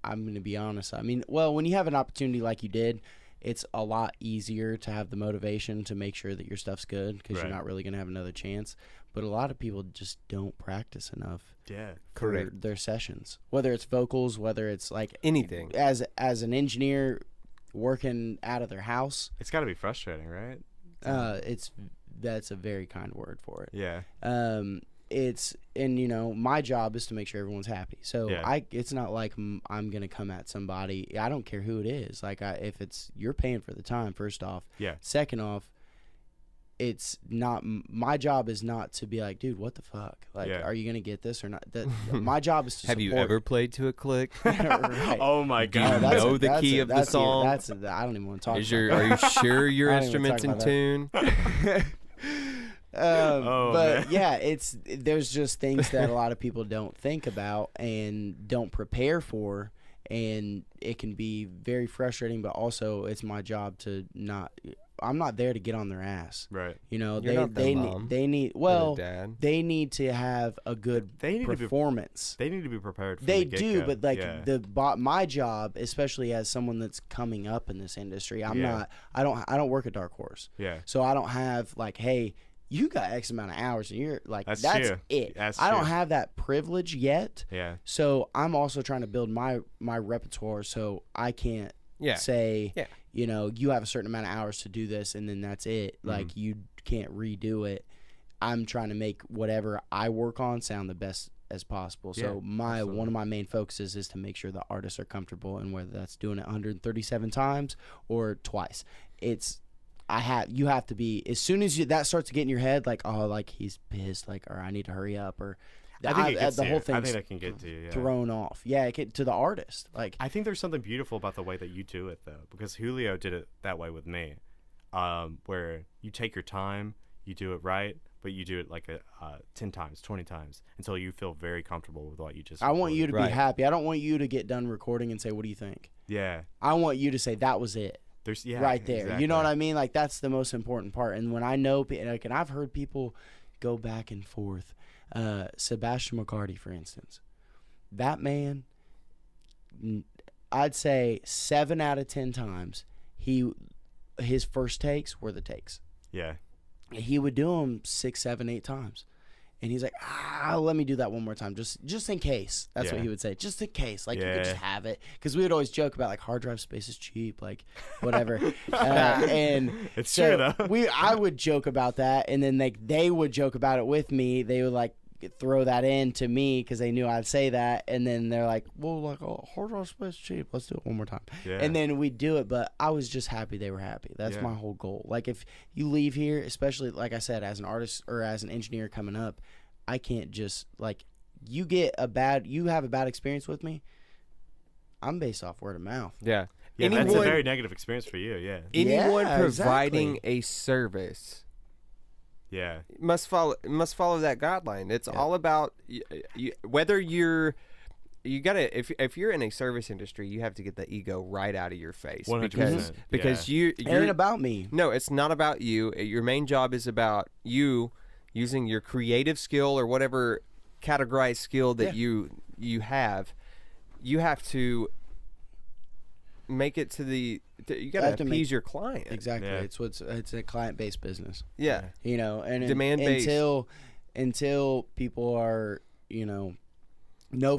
I'm going to be honest. I mean, well, when you have an opportunity like you did, it's a lot easier to have the motivation to make sure that your stuff's good, because you're not really going to have another chance. But a lot of people just don't practice enough for their sessions, whether it's vocals, whether it's like anything. As an engineer working out of their house, it's got to be frustrating, right? That's a very kind word for it. Yeah. And my job is to make sure everyone's happy. So it's not like I'm gonna come at somebody. I don't care who it is. Like, if you're paying for the time, first off. Yeah. Second off, it's not my job is not to be like, dude, what the fuck? Like, are you gonna get this or not? My job is to Have you ever played to a click? Right. Oh my Do god! you know the key of the song? I don't even want to talk. Are you sure your instrument's in tune? But man. There's just things that a lot of people don't think about and don't prepare for, and it can be very frustrating. But also, it's my job to I'm not there to get on their ass. Right. They need to have a good performance. They need to be prepared for They the do, get-go. but my job, especially as someone that's coming up in this industry, I don't work at Dark Horse. Yeah. So I don't have like, hey, you got X amount of hours and you're like, that's true. it. I don't have that privilege yet. Yeah. So I'm also trying to build my repertoire, so I can't say, you have a certain amount of hours to do this and then that's it. Like, you can't redo it. I'm trying to make whatever I work on sound the best as possible. So one of my main focuses is to make sure the artists are comfortable, and whether that's doing it 137 times or twice, you have to be, as soon as that starts to get in your head, like, oh, like he's pissed, like, or I need to hurry up, or the whole thing. I thing's think that can get to you. Thrown off. Yeah, it can, to the artist. Like, I think there's something beautiful about the way that you do it, though, because Julio did it that way with me, where you take your time, you do it right, but you do it like 10 times, 20 times until you feel very comfortable with what you just. I want you to be happy. I don't want you to get done recording and say, "What do you think?" Yeah. I want you to say that was it. Right there. Exactly. You know what I mean? Like, that's the most important part. And when I know, like, and I've heard people go back and forth. Sebastian McCarty, for instance, that man, I'd say 7 out of 10 times, his first takes were the takes. Yeah. He would do them 6, 7, 8 times. And he's like, let me do that one more time, just in case. That's what he would say, just in case. Like, you could just have it. Because we would always joke about, like, hard drive space is cheap, like, whatever. And it's true, though. I would joke about that, and then they would joke about it with me. They would, like, throw that in to me because they knew I'd say that. And then they're like, well, like, oh, hard drive space is cheap. Let's do it one more time. Yeah. And then we'd do it, but I was just happy they were happy. That's my whole goal. Like, if you leave here, especially, like I said, as an artist or as an engineer coming up, I can't just, like, you have a bad experience with me, I'm based off word of mouth. Yeah. That's a very negative experience for you. Yeah. Anyone providing a service must follow that guideline. It's all about whether if you're in a service industry, you have to get the ego right out of your face. 100%. Because it ain't about me. No, it's not about you. Your main job is about you using your creative skill or whatever categorized skill that you have. You have to make it to you got to appease your client. Exactly. Yeah. It's a client-based business. Yeah. And demand-based. Until people are, know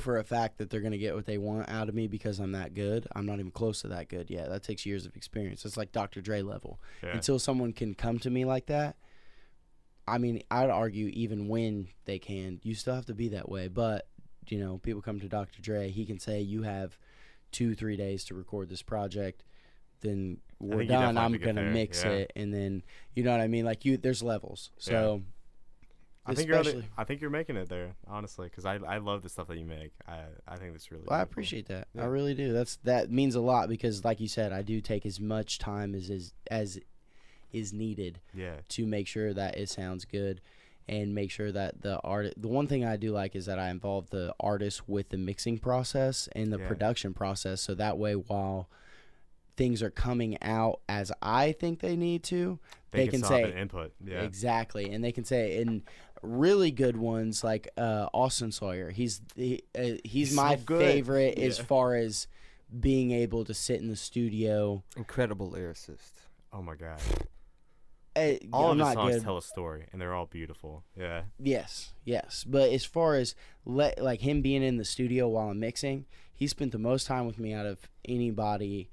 for a fact that they're going to get what they want out of me because I'm that good. I'm not even close to that good yet. That takes years of experience. It's like Dr. Dre level. Yeah. Until someone can come to me like that, I mean, I'd argue even when they can, you still have to be that way. But, people come to Dr. Dre, he can say, you have 2-3 days to record this project, then we're done. I'm going to mix it. And then, you know what I mean? Like, there's levels. So I think especially. I think you're making it there, honestly, because I love the stuff that you make. I think that's really. Well, I beautiful. appreciate that. Yeah. I really do. That means a lot because, like you said, I do take as much time as is needed Yeah. to make sure that it sounds good, and make sure that the one thing I do like is that I involve the artist with the mixing process and the production process, so that way while things are coming out as I think they need to, they can still have say an input. Yeah. exactly, and they can say in really good ones like Austin Sawyer. He's my so good. favorite as far as being able to sit in the studio. Incredible lyricist. Oh my god. I'm All of his not songs good. tell a story, and they're all beautiful. Yeah. Yes. But as far as like him being in the studio while I'm mixing, he spent the most time with me out of anybody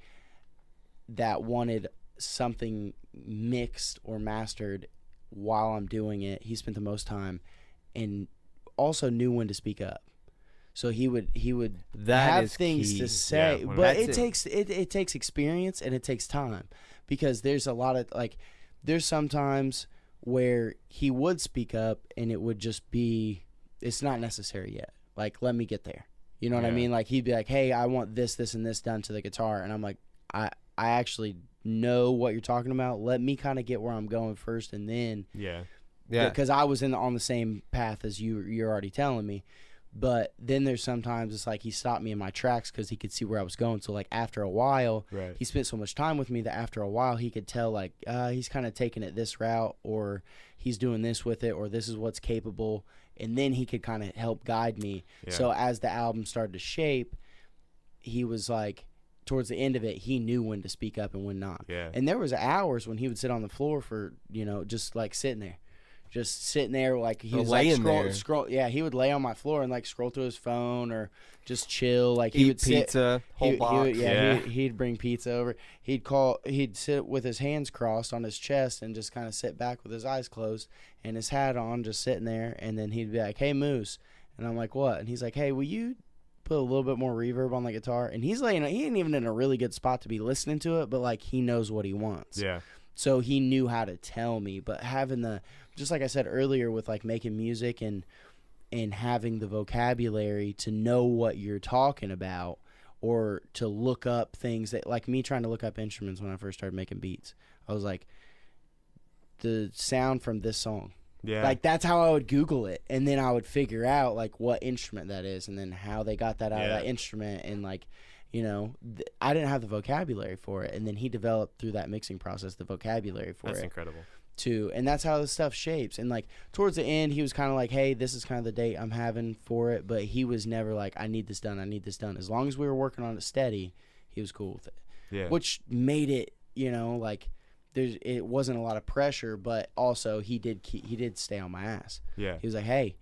that wanted something mixed or mastered while I'm doing it. He spent the most time and also knew when to speak up. So he would That have is things key. to say, Yeah, but that's it takes experience and it takes time, because there's a lot of there's sometimes where he would speak up and it would just be, it's not necessary yet. Like, let me get there. You know what I mean? Like, he'd be like, hey, I want this and this done to the guitar. And I'm like, I actually know what you're talking about. Let me kind of get where I'm going first, and then Yeah. because I was on the same path as you're already telling me. But then there's sometimes it's like he stopped me in my tracks because he could see where I was going. So like after a while, Right. he spent so much time with me that after a while he could tell like he's kind of taking it this route, or he's doing this with it, or this is what's capable, and then he could kind of help guide me. Yeah. So as the album started to shape, he was like, towards the end of it, he knew when to speak up and when not. Yeah. And there was hours when he would sit on the floor for, just like sitting there, like he was like laying there. scroll. Yeah, he would lay on my floor and like scroll through his phone or just chill. Like he Eat would sit, pizza, whole box. he'd bring pizza over. He'd sit with his hands crossed on his chest and just kind of sit back with his eyes closed and his hat on, just sitting there. And then he'd be like, "Hey, Moose," and I'm like, "What?" And he's like, "Hey, will you put a little bit more reverb on the guitar?" And he ain't even in a really good spot to be listening to it, but like he knows what he wants. Yeah. So he knew how to tell me. But having just like I said earlier, with like making music and having the vocabulary to know what you're talking about, or to look up things that, like me trying to look up instruments when I first started making beats, I was like, the sound from this song. Yeah. Like that's how I would Google it, and then I would figure out like what instrument that is, and then how they got that out of that instrument, and like, I didn't have the vocabulary for it, and then he developed through that mixing process the vocabulary for That's it incredible. too, and that's how the stuff shapes. And like towards the end, he was kind of like, "Hey, this is kind of the date I'm having for it," but he was never like, "I need this done. I need this done." As long as we were working on it steady, he was cool with it. Yeah. Which made it, like it wasn't a lot of pressure, but also he did stay on my ass. Yeah. He was like, "Hey,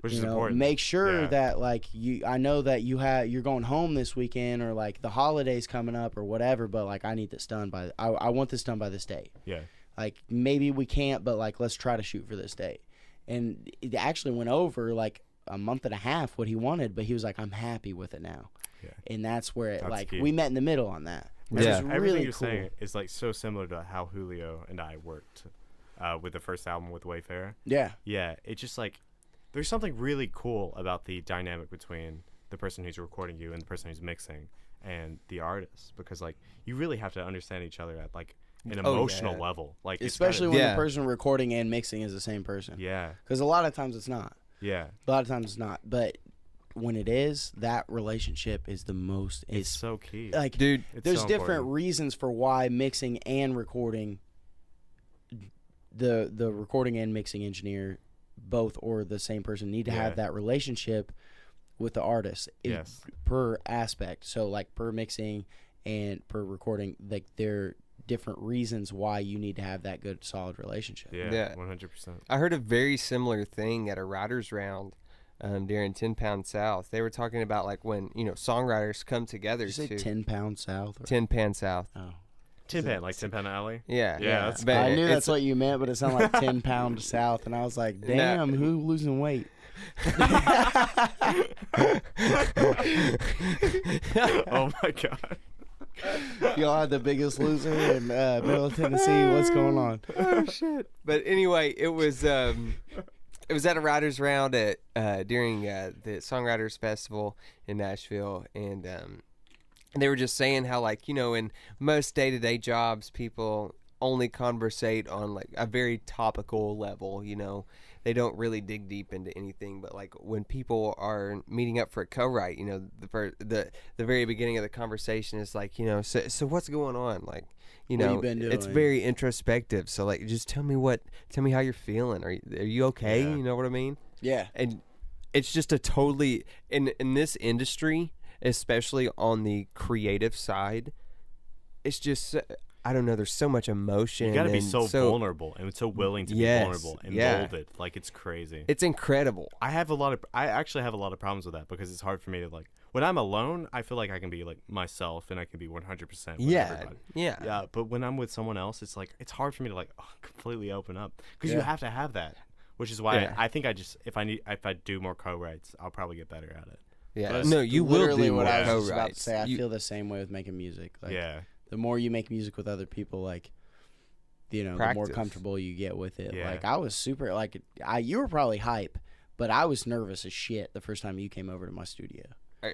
Which is important. make sure Yeah. that like I know that you're going home this weekend, or like the holidays coming up or whatever, but like I need this done by I want this done by this date. Yeah. Like maybe we can't, but like let's try to shoot for this date." And it actually went over like a month and a half what he wanted, but he was like, "I'm happy with it now." Yeah. And that's where it, That's like key. we met in the middle on that. Which Yeah. was Everything really you're cool. saying is like so similar to how Julio and I worked with the first album with Wayfarer. Yeah. Yeah, it's just like there's something really cool about the dynamic between the person who's recording you and the person who's mixing and the artist, because like you really have to understand each other at like an emotional level, like it's Especially gotta- when the person recording and mixing is the same person. yeah, Because a lot of times it's not. yeah, A lot of times it's not. But when it is, that relationship is the most. it's so key. Like, Dude, It's there's so different important. reasons for why mixing and recording, the recording and mixing engineer, both or the same person, need to have Yeah. that relationship with the artist. Yes. Per aspect. So like per mixing and per recording, like they're different reasons why you need to have that good solid relationship. Yeah, Yeah. 100%. I heard a very similar thing at a writers round during 10 Pound South. They were talking about like when songwriters come together Did you say to 10 pounds south? Or? 10 Pound South. Oh. Tin Pan, like Tin Pan Alley. Yeah, Yeah, that's But I knew it's- that's what you meant, but it sounded like 10 pound south, and I was like, damn, who losing weight? Oh my god. Y'all had the biggest loser in Middle Tennessee. What's going on? Oh shit! But anyway, it was it was at a writers round at during the Songwriters Festival in Nashville, and they were just saying how, like, you know, in most day-to-day jobs, people only conversate on like a very topical level. You know, they don't really dig deep into anything. But like when people are meeting up for a co-write, you know, the very beginning of the conversation is like, you know, so what's going on, like. You know, you been doing? It's very introspective. So, like, just tell me how you're feeling. Are you okay? Yeah. You know what I mean? Yeah. And it's just a totally in this industry, especially on the creative side, it's just I don't know. There's so much emotion. You got to be and so vulnerable and so willing to be vulnerable and molded. Like, it's crazy. It's incredible. I actually have a lot of problems with that because it's hard for me to, like, when I'm alone, I feel like I can be like myself and I can be 100% with everybody. Yeah. But when I'm with someone else, it's like it's hard for me to like completely open up because you have to have that, which is why I think if I do more co-writes, I'll probably get better at it. Yeah. That's No, you will literally do what more I was just about to co-writes. say. I feel the same way with making music. Like, the more you make music with other people, like, you know, the more comfortable you get with it. Yeah. Like, I was super, like, you were probably hype, but I was nervous as shit the first time you came over to my studio.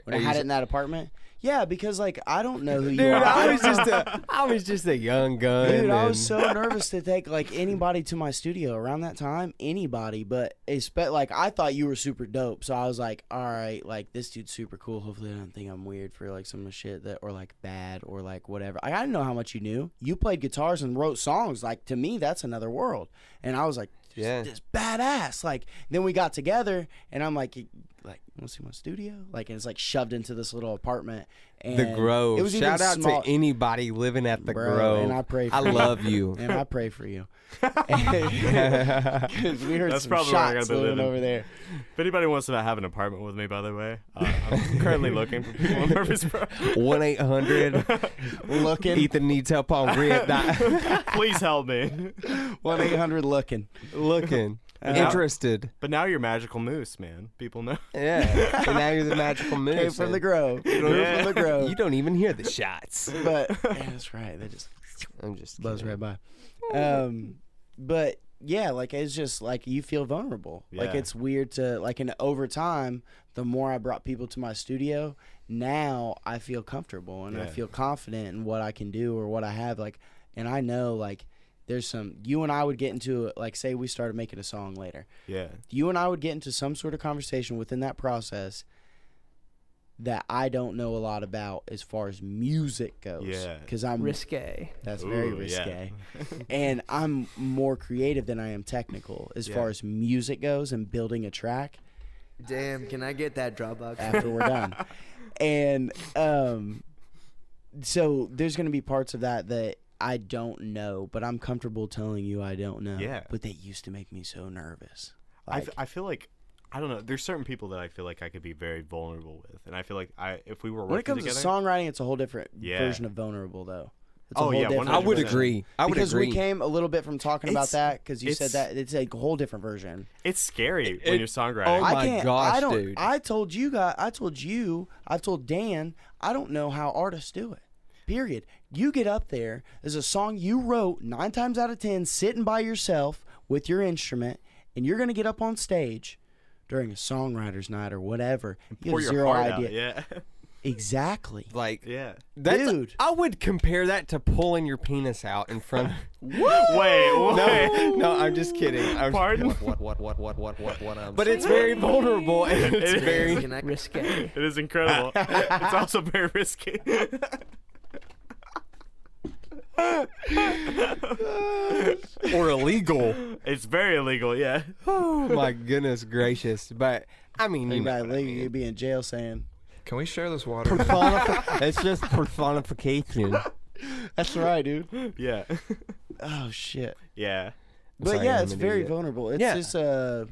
When I had it in that apartment, yeah, because like I don't know who you are. I was just a young gun. Dude, I was so nervous to take like anybody to my studio around that time, anybody. But like I thought you were super dope, so I was like, all right, like this dude's super cool. Hopefully, I don't think I'm weird for like some of the shit that or like bad or like whatever. I didn't know how much you knew. You played guitars and wrote songs. Like to me, that's another world. And I was like, this badass. Like then we got together, and I'm like, you want to see my studio? Like, and it's like shoved into this little apartment. And the Grove. It was Shout out to anybody living at the Grove. And I pray for I you. love you. And I pray for you. Because we heard That's some probably where I shots gotta be living living over there. If anybody wants to have an apartment with me, by the way, I'm currently looking for people in Murfreesboro. 1-800 looking. Ethan needs help on rent. Please help me. 1-800 looking. Interested. But now you're Magical Moose, man. People know. Yeah. And now you're the Magical Moose. Came from the Grove. From the Grove. You don't even hear the shots. But yeah, that's right. They just I'm just buzz kidding. right by. But yeah, like it's just like you feel vulnerable. Like it's weird to like, and over time, the more I brought people to my studio, now I feel comfortable and I feel confident in what I can do or what I have. Like, and I know like there's some, you and I would get into like, say we started making a song later. Yeah. You and I would get into some sort of conversation within that process that I don't know a lot about as far as music goes. Yeah. Because I'm risque. That's very risque. And I'm more creative than I am technical as far as music goes and building a track. Damn, can I get that Dropbox? After we're done. And so there's going to be parts of that I don't know, but I'm comfortable telling you I don't know. Yeah. But they used to make me so nervous. Like, I feel like, I don't know, there's certain people that I feel like I could be very vulnerable with. And I feel like if we were working when it comes together, to songwriting, it's a whole different version of vulnerable, though. It's I would agree. Because we came a little bit from talking about that because you said that it's a whole different version. It's scary when you're songwriting. Oh my gosh, dude! I told you guys. I told Dan. I don't know how artists do it. Period. You get up there. There's a song you wrote 9 times out of 10, sitting by yourself with your instrument, and you're gonna get up on stage during a songwriter's night or whatever. You have zero idea. Yeah. Exactly. Like, dude. I would compare that to pulling your penis out in front of. Wait. No, I'm just kidding. Pardon? What? But it's very vulnerable and it's very risque. It is incredible. It's also very risky. or illegal. It's very illegal, yeah. Oh my goodness gracious! But I mean, you know, you'd be in jail saying. Can we share this water? It's just personification. That's right, dude. Yeah. Oh shit. Yeah. But yeah, it's very vulnerable. It's just I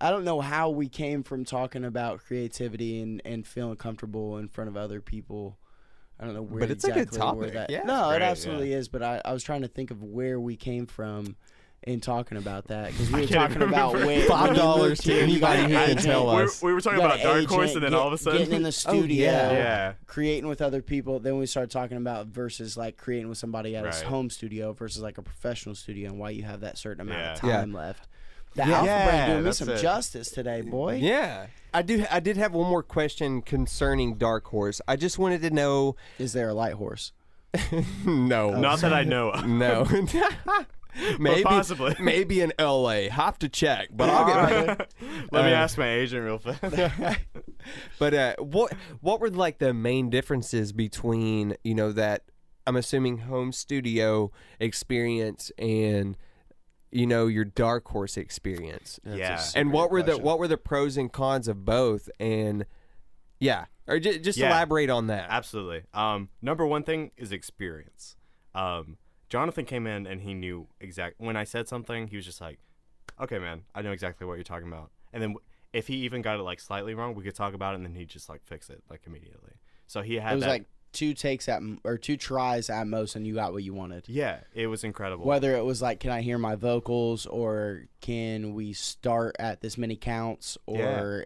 don't know how we came from talking about creativity and feeling comfortable in front of other people. I don't know where. But it's exactly a good topic. Where that, yeah, no, it absolutely is. But I was trying to think of where we came from in talking about that because we were talking about $5 to anybody who can tell us. We were talking about Dark Horse, and then all of a sudden getting in the studio, creating with other people. Then we started talking about versus like creating with somebody at a home studio versus like a professional studio, and why you have that certain amount of time left. The Alpha Yeah, Brain doing me that's some it. justice today, boy. Yeah. I did have one more question concerning Dark Horse. I just wanted to know. Is there a light horse? No. Not that I know of. No. Maybe possibly. Maybe in LA. Have to check, but I'll get back. Let me ask my agent real fast. But what were like the main differences between, that I'm assuming home studio experience and your Dark Horse experience? Yeah. And what were the pros and cons of both? And yeah, or just elaborate on that. Absolutely. Number one thing is experience. Jonathan came in and he knew when I said something, he was just like, okay, man, I know exactly what you're talking about. And then if he even got it like slightly wrong, we could talk about it, and then he'd just like fix it like immediately. So he had It was like 2 tries at most, and you got what you wanted. Yeah, it was incredible. Whether it was like, can I hear my vocals, or can we start at this many counts, or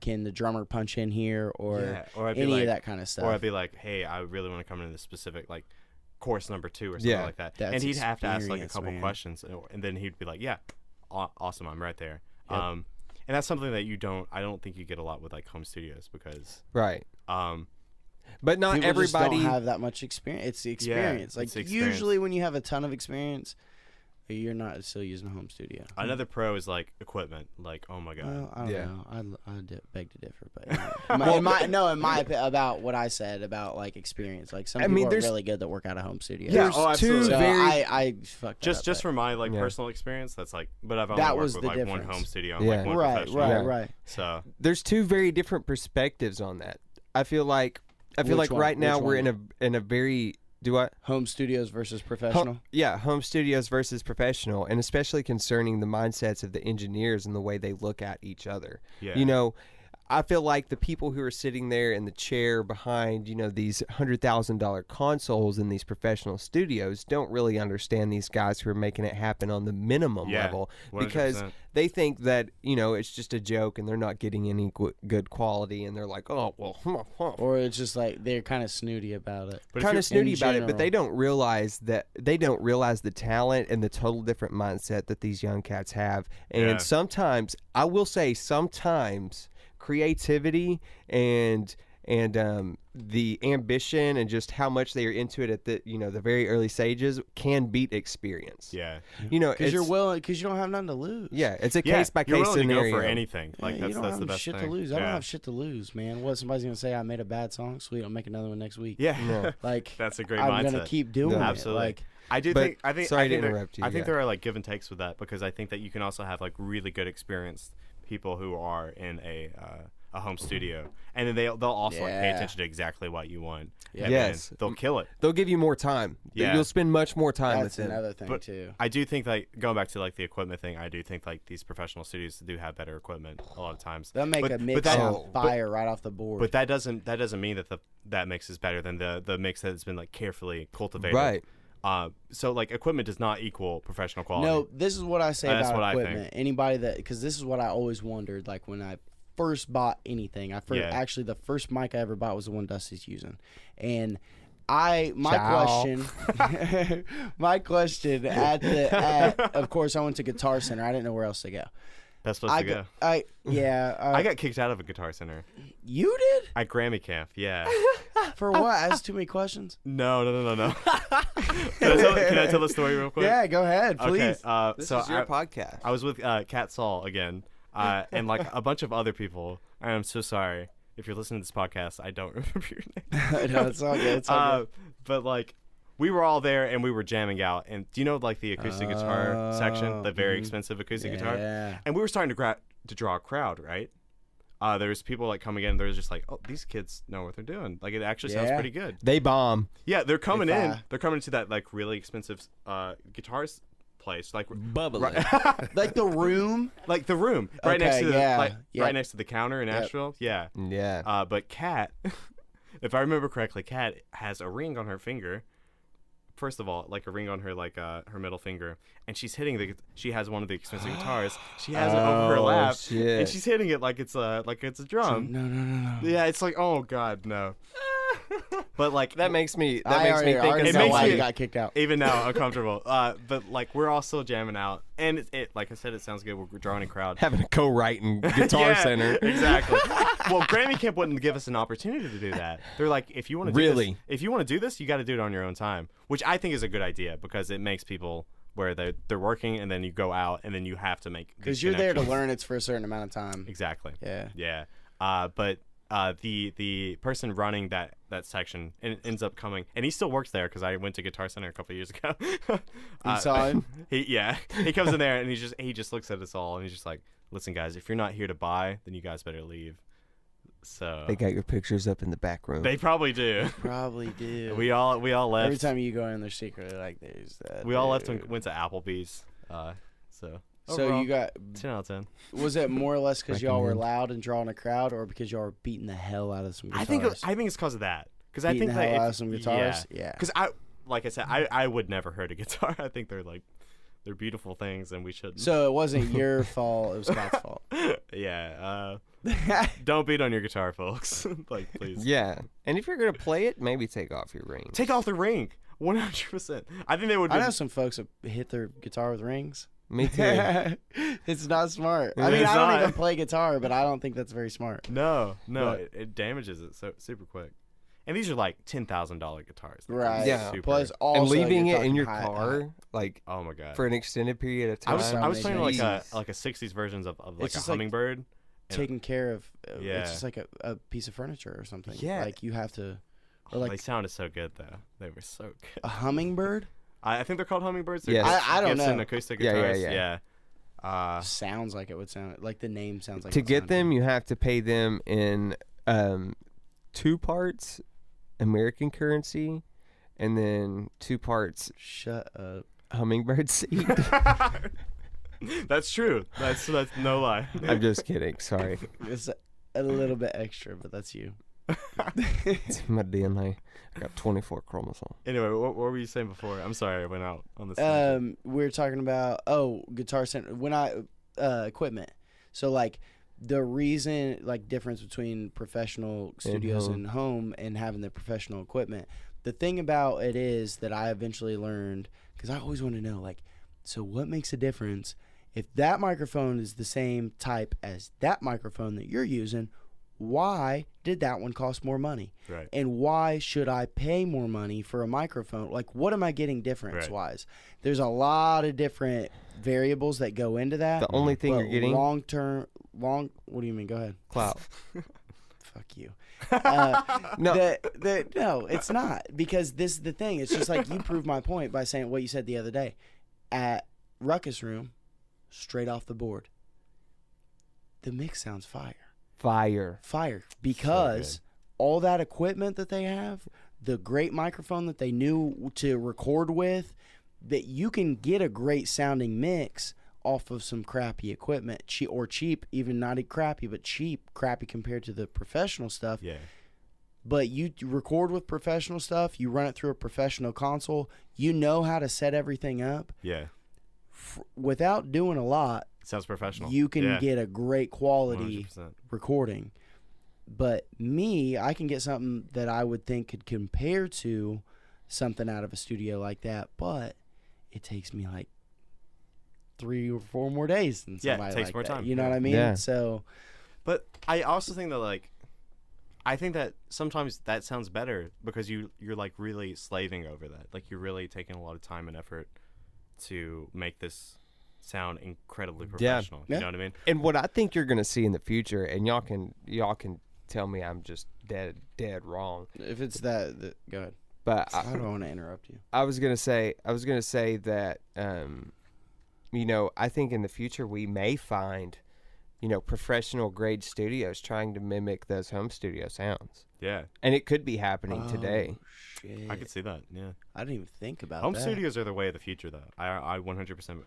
can the drummer punch in here, or I'd be any like, of that kind of stuff. Or I'd be like, hey, I really want to come into this specific like course number 2 or something like that. That's and he'd have to ask like a experience, couple man. questions, and then he'd be like, yeah, awesome, I'm right there. Yep. And that's something that I don't think you get a lot with like home studios, because Right. But not People just everybody don't have that much experience. It's the experience. it's the experience. Usually when you have a ton of experience, you're not still using a home studio. Another pro is like equipment. Like, oh my god. Well, I don't Yeah. know. I beg to differ, but about what I said about like experience. Like some people are really good that work out of home studios. There's two absolutely. So very I fucked that up, Just but- from my like personal experience, that's like, but I've only That worked was with the like one difference. home studio, Yeah. like one right, professional. right. So there's two very different perspectives on that. I feel like Which one? right now Which we're one? in a very Home studios versus professional. home studios versus professional, and especially concerning the mindsets of the engineers and the way they look at each other. Yeah. I feel like the people who are sitting there in the chair behind, these $100,000 consoles in these professional studios don't really understand these guys who are making it happen on the minimum level, because 100%. they think that, it's just a joke and they're not getting any good quality, and they're like, oh, well, Or it's just like they're kind of snooty about it. But if kind you're- of snooty in about it, but they general. don't realize the talent and the total different mindset that these young cats have. And sometimes, I will say, creativity and the ambition and just how much they are into it at the very early stages can beat experience. Yeah. Because you're willing, because you don't have nothing to lose. Yeah, it's a Yeah, case by you're case willing scenario. to go for anything. Like you that's don't the have best shit thing. to lose. I Yeah. don't have shit to lose, man. What, somebody's gonna say I made a bad song? Sweet, I'll make another one next week. Yeah. Like That's a great I'm mindset. gonna keep doing it. Absolutely. Like I do But- think sorry to there- interrupt you, I think yeah. there are like give and takes with that, because I think that you can also have like really good experienced people who are in a home studio, and then they'll also like pay Yeah. attention to exactly what you want. Yeah. And Yes. then they'll kill it. They'll give you more time. Yeah. You'll spend much more time that's with them. another thing But too. I do think like going back to like the equipment thing, I do think like these professional studios do have better equipment a lot of times. They'll make But- a but mix that- on fire right off the board. But that doesn't mean that that mix is better than the mix that's been like carefully cultivated. Right. So like equipment does not equal professional quality. No, this is what I say That's about what I think. equipment. Anybody that, because this is what I always wondered, like when I first bought anything. Actually, the first mic I ever bought was the one Dusty's using, and my question of course I went to Guitar Center. I didn't know where else to go. That's supposed to go. I got kicked out of a Guitar Center. You did? At Grammy Camp, yeah. For what? I asked too many questions. No. Can I tell the story real quick? Yeah, go ahead, please. Okay. This So is your podcast. I was with Kat Saul again, and like a bunch of other people. And I'm so sorry if you're listening to this podcast. I don't remember your name. No, it's all good. It's all good. But like, we were all there and we were jamming out. And do you know like the acoustic guitar section, the very expensive acoustic guitar? Yeah. And we were starting to draw a crowd, right? There's people like coming in. There's just like, oh, these kids know what they're doing. Like it actually sounds pretty good. They bomb. Yeah, they're coming If in. I- They're coming to that like really expensive guitars place, like Bubbling. Like the room. like the room right next Okay, to the yeah, right next to the counter in Asheville. Yeah. Yeah. But Kat, if I remember correctly, Kat has a ring on her finger. First of all, like a ring on her like her middle finger, and she's hitting she has one of the expensive guitars. She has it over her lap, shit. and she's hitting it like it's a drum. No. Yeah, it's like, oh god, no. But like That makes me think already of It know makes why me- you got kicked out. even now uncomfortable. But like we're all still jamming out, and it like I said, it sounds good. We're drawing a crowd. having a co-writing Guitar Yeah, Center. Exactly. Well, Grammy Camp wouldn't give us an opportunity to do that. They're like, if you want to do Really? this, if you want to do this, you got to do it on your own time, which I think is a good idea because it makes people where they're working and then you go out and then you have to make Because these you're there to connections. learn. It's for a certain amount of time. Exactly. Yeah. Yeah. But the person running that section ends up coming, and he still works there because I went to Guitar Center a couple of years ago. You saw him? He comes in there and he just looks at us all and he's just like, listen guys, if you're not here to buy, then you guys better leave. So They got your pictures up in the back room. they probably do. Probably do. We all left. Every time you go in, they're secretly like, "There's that." we all left dude. and went to Applebee's. So So overall, you got. 10 out of 10. Was it more or less because y'all were Recommend. loud and drawing a crowd, or because y'all were beating the hell out of some I guitars? think it's because of that. Because I Beating think the hell that out of some guitars? Yeah. Because like I said, I would never hurt a guitar. I think they're beautiful things, and we shouldn't. So it wasn't your fault; it was Scott's fault. Yeah. Don't beat on your guitar, folks. Like, please. Yeah, and if you're gonna play it, maybe take off your ring. Take off the ring. 100%. I think they would. I know some folks that hit their guitar with rings. Me too. It's not smart. I It mean, is I don't not. even play guitar, but I don't think that's very smart. No, But- it damages it so super quick. And these are like $10,000 guitars. Like, Right. Yeah. super- Plus, also, And leaving you're it in talking your high- car, like oh my god. for an extended period of I time. was so I was many playing like things. a 60s versions of like It's a just like hummingbird. taking care of. Yeah. It's just like a piece of furniture or something. Yeah. Like you have to. Or They like sounded so good though. They were so good. a hummingbird I think they're called hummingbirds. They're Yes. I don't Gibson know. acoustic Yeah, guitars. yeah. sounds like it would sound like the name sounds like. To it would get sound them, good. you have to pay them in 2 parts American currency, and then 2 parts Shut up. hummingbird seed. That's true. That's no lie. I'm just kidding. Sorry, It's a little bit extra, but that's you. it's my DNA. I got 24 chromosomes. Anyway, what were you saying before? I'm sorry, I went out on this. We were talking about Guitar Center equipment. So like the reason difference between professional studios home. and home and having the professional equipment. The thing about it is that I eventually learned, because I always want to know so what makes a difference if that microphone is the same type as that microphone that you're using? Why did that one cost more money? Right. And why should I pay more money for a microphone? Like, what am I getting difference-wise? There's a lot of different variables that go into that. The only thing but you're getting what do you mean? Go ahead. clout. Fuck you. No. No, it's not. Because this is the thing. It's just like you proved my point by saying what you said the other day. At Ruckus Room, straight off the board, the mix sounds fire. Because all that equipment that they have, the great microphone that they knew to record with, that you can get a great sounding mix off of some crappy equipment, cheap, even not crappy, but crappy compared to the professional stuff. Yeah. But you record with professional stuff, you run it through a professional console, you know how to set everything up. Yeah. Without doing a lot, Sounds professional. you can Yeah. get a great quality 100%. recording. But I can get something that I would think could compare to something out of a studio like that, but it takes me 3 or 4 more days than Yeah, it somebody takes like more that. time. You know Yeah. what I mean? Yeah. So But I also think that I think that sometimes that sounds better because you're really slaving over that. Like you're really taking a lot of time and effort to make this sound incredibly professional. Yeah. You know what I mean? And what I think you're gonna see in the future, and y'all can tell me I'm just dead wrong. if it's that go ahead. But I don't want to interrupt you. I was gonna say that I think in the future we may find professional grade studios trying to mimic those home studio sounds, Yeah. and it could be happening today. Shit. I could see that. Yeah. I didn't even think about Home that. studios are the way of the future, though. I 100%. think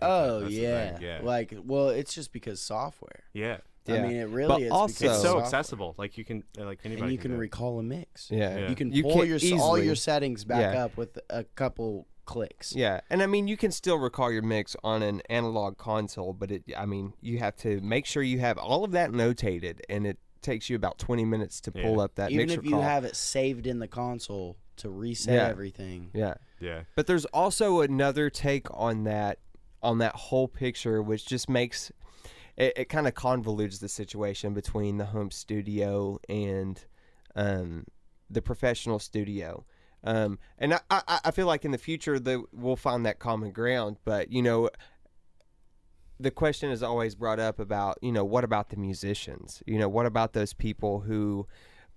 Oh that's the yeah. thing. Yeah. Well, it's just because software. Yeah. I Yeah. mean, it really But is. also- because It's so software. accessible. Like you can anybody. and you can do it. recall a mix. Yeah, You can You pull can all easily- your settings back Yeah. up with a couple clicks. Yeah, and I mean you can still recall your mix on an analog console, but you have to make sure you have all of that notated, and takes you about 20 minutes to pull up that Even mixer if you call. have it saved in the console to reset everything. Yeah. Yeah. But there's also another take on that whole picture, which just makes it kind of convolutes the situation between the home studio and the professional studio. And I feel like in the future we'll find that common ground. But, you know, the question is always brought up about, you know, what about the musicians? You know, what about those people who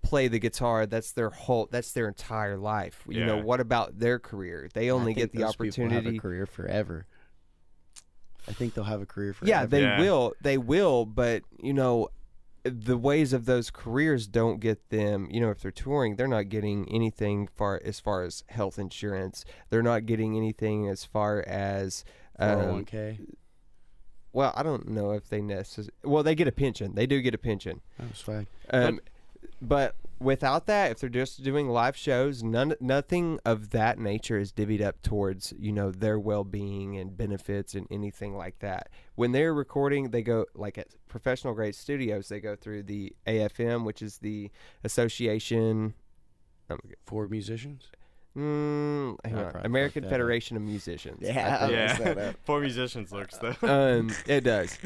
play the guitar? That's their entire life. You know, what about their career? They only get the opportunity. Have a career forever. I think they'll have a career forever. Yeah, they will, but you know, the ways of those careers don't get them, you know, if they're touring, they're not getting anything as far as health insurance. They're not getting anything as far as 401k. Well, I don't know if they necessarily. Well, they get a pension. They do get a pension. Oh, swag. But without that, if they're just doing live shows, nothing of that nature is divvied up towards, you know, their well-being and benefits and anything like that. When they're recording, they go, like at professional grade studios, they go through the AFM, which is the Association for Musicians. Hang on. American Federation of Musicians. Yeah. For musicians looks though. It does.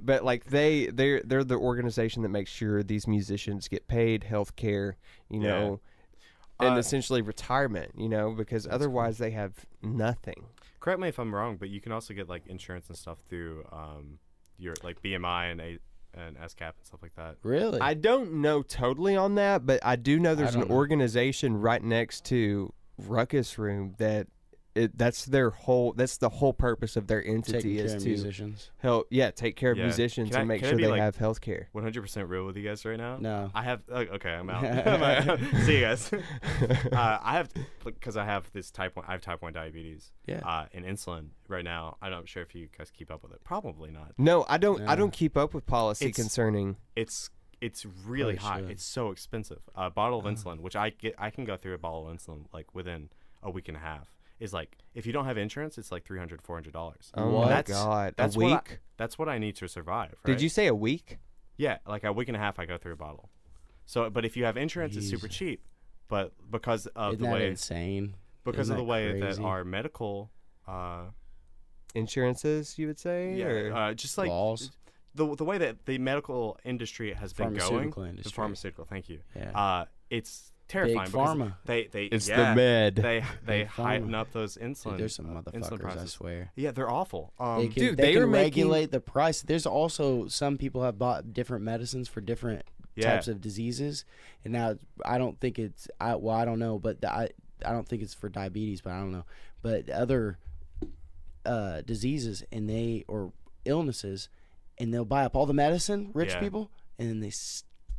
But like they're the organization that makes sure these musicians get paid health care, you know, and essentially retirement, you know, because otherwise they have nothing. Correct me if I'm wrong, but you can also get like insurance and stuff through your like BMI and SCAP and stuff like that. Really? I don't know totally on that, but I do know there's an organization right next to Ruckus Room that's the whole purpose of their entity is to musicians. Take care of musicians and make sure they have health care. 100% real with you guys right now? No. I have okay, I'm out. See you guys. I have because I have type 1 diabetes. Yeah. And insulin right now. I'm not sure if you guys keep up with it. Probably not. No, I don't. I don't keep up with policy concerning. It's really high. It's so expensive. A bottle of insulin, which I can go through a bottle of insulin like within a week and a half. Is like if you don't have insurance, it's like $300-$400. Oh my god! That's a week? That's what I need to survive. Right? Did you say a week? Yeah, like a week and a half, I go through a bottle. So, but if you have insurance, it's super cheap. But because of the way insane, because of the way that our medical insurances, you would say, just like laws. The way that the medical industry has been going, industry. the pharmaceutical. Thank you. Yeah. It's terrifying. Big pharma. It's the med. They heighten up those insulin. Dude, there's some motherfuckers, I swear. Yeah, they're awful. They can regulate the price. There's also some people have bought different medicines for different types of diseases, and now I don't think it's I don't know, but I don't think it's for diabetes, but I don't know, but other diseases or illnesses, and they'll buy up all the medicine, rich people, and then they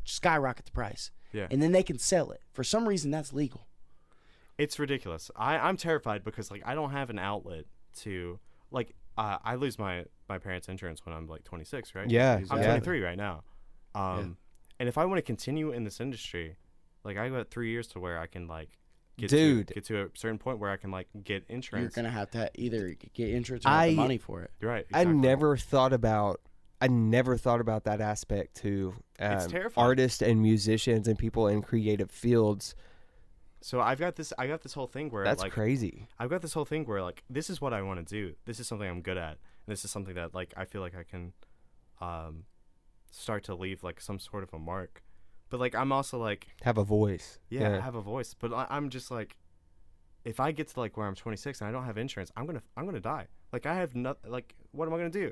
skyrocket the price. Yeah. And then they can sell it. For some reason, that's legal. It's ridiculous. I'm terrified because like I don't have an outlet to like I lose my parents' insurance when I'm like 26, right? Yeah. I'm 23 right now. And if I want to continue in this industry, like I got 3 years to where I can like get to a certain point where I can like get insurance. You're gonna have to either get insurance or have the money for it. You're right. Exactly. I never thought about that aspect to it's terrifying. Artists and musicians and people in creative fields. So I got this whole thing where that's like, crazy. I've got this whole thing where like this is what I want to do. This is something I'm good at. And this is something that like I feel like I can start to leave like some sort of a mark. But like I'm also like have a voice. Yeah, have a voice. But I'm just like if I get to like where I'm 26 and I don't have insurance, I'm gonna die. Like I have not like what am I gonna do?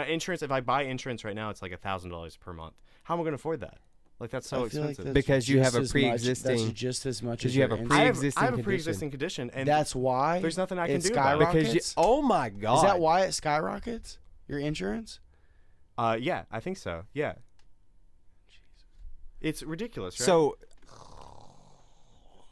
Insurance. If I buy insurance right now, it's like $1,000 per month. How am I going to afford that? Like that's so expensive. Like because you have a pre-existing. That's just as much as you have a pre-existing. I have a pre-existing condition, and that's why there's nothing I can do about it. Because oh my god, is that why it skyrockets your insurance? Yeah, I think so. Yeah. Jeez. It's ridiculous, right? So.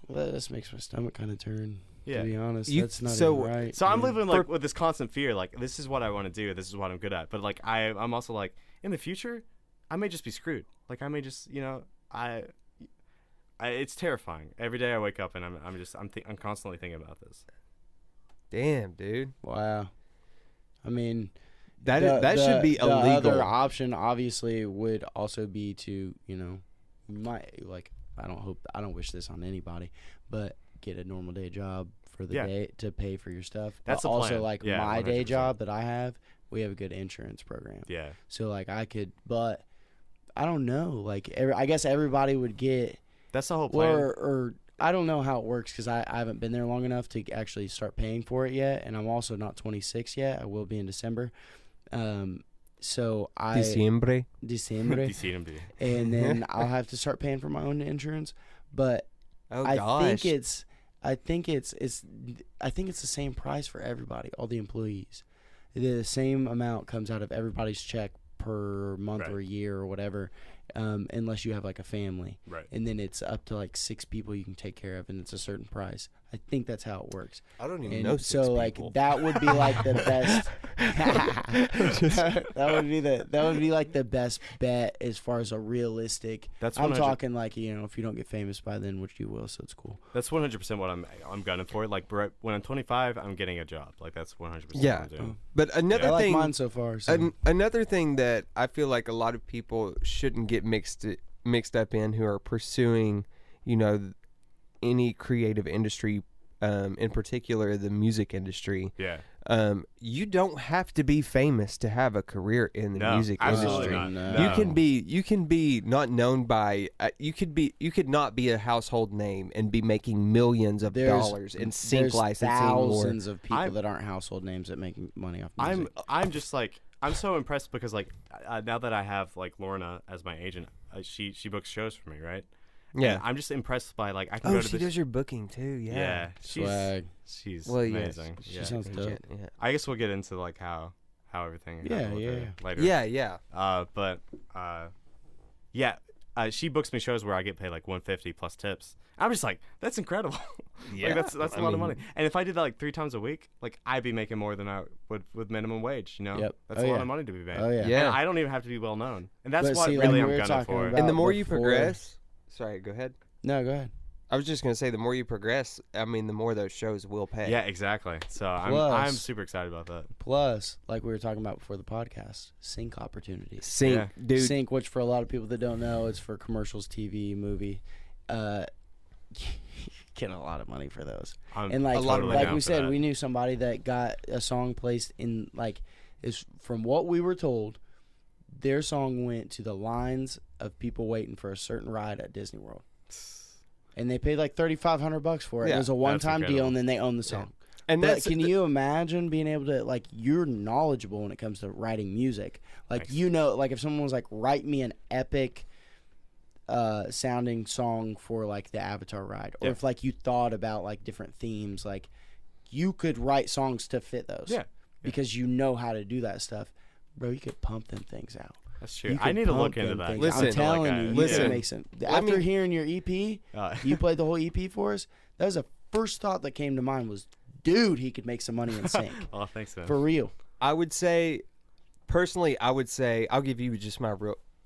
Well, this makes my stomach kind of turn. Yeah. To be honest, that's not even right. So I'm living like with this constant fear, like this is what I want to do, this is what I'm good at. But like I'm also like in the future, I may just be screwed. Like I may just, you know, it's terrifying. Every day I wake up and I'm constantly thinking about this. Damn, dude. Wow. I mean, That should be illegal. The other option obviously would also be to, you might like I don't wish this on anybody, but get a normal day job for the day to pay for your stuff. That's but the also plan. like Yeah, my 100%. day job that I have, we have a good insurance program. Yeah. So like I could, but I don't know. Like I guess everybody would get. That's the whole plan. Or I don't know how it works because I haven't been there long enough to actually start paying for it yet, and I'm also not 26 yet. I will be in December. So Diciembre. Diciembre. And then I'll have to start paying for my own insurance. But I think it's the same price for everybody, all the employees. The same amount comes out of everybody's check per month or year or whatever, unless you have like a family. Right. And then it's up to like 6 people you can take care of, and it's a certain price. I think that's how it works. I don't even And know. so 6 like people. that would be like the best. that would be like the best bet as far as a realistic. That's I'm 100 talking like if you don't get famous by then, which you will, so it's cool. That's 100% what I'm gunning for. Like when I'm 25, I'm getting a job. Like that's 100% Yeah. what I'm doing. But another I like thing, mine so far. So. another thing that I feel like a lot of people shouldn't get mixed up in who are pursuing, any creative industry, in particular the music industry. Yeah. You don't have to be famous to have a career in the music absolutely industry. not. You can be not known by you could not be a household name and be making millions of dollars in sync licensing. Thousands of people that aren't household names that make money off music. I'm just like I'm so impressed because like now that I have like Lorna as my agent, she books shows for me, right? Yeah. And I'm just impressed by like I can go to she does your booking too. Yeah. Swag. She's well, amazing. She Yeah. sounds dope. Yeah. I guess we'll get into like how everything happened with her later. Yeah. She books me shows where I get paid like $150 plus tips. I'm just like, that's incredible. Yeah, like that's a lot of money. And if I did that like 3 times a week, like I'd be making more than I would with minimum wage. Yep. That's a lot of money to be made. Oh yeah. Yeah. And I don't even have to be well known, and that's But what see, really like I'm we were gunning talking for. about- And the more you before- progress, sorry, go ahead. No, go ahead. I was just gonna say the more you progress, the more those shows will pay. Yeah, exactly. So I'm Plus- super excited about that. Plus, like we were talking about before the podcast, sync opportunities. Sync, Yeah. dude. Sync, which for a lot of people that don't know, it's for commercials, TV, movie. Get a lot of money for those. A And lot of like down we for said, that. we knew somebody that got a song placed in is from what we were told, their song went to the lines of people waiting for a certain ride at Disney World. And they paid like $3,500 for it. Yeah, it was a one-time deal, incredible. and then they own the song. And But that's can you imagine being able to you're knowledgeable when it comes to writing music? Like Thanks. if someone was like, write me an epic sounding song for like the Avatar ride, or if you thought about like different themes, like you could write songs to fit those. Yeah. Because you know how to do that stuff, bro. You could pump them things out. That's true. You I could need to pump look into them that. things. Listen, I'm telling you, you listen. can make some. After hearing your EP, you played the whole EP for us. That was the first thought that came to mind was, dude, he could make some money in sync. Oh, thanks, man. For real. I would say, personally, I'll give you just my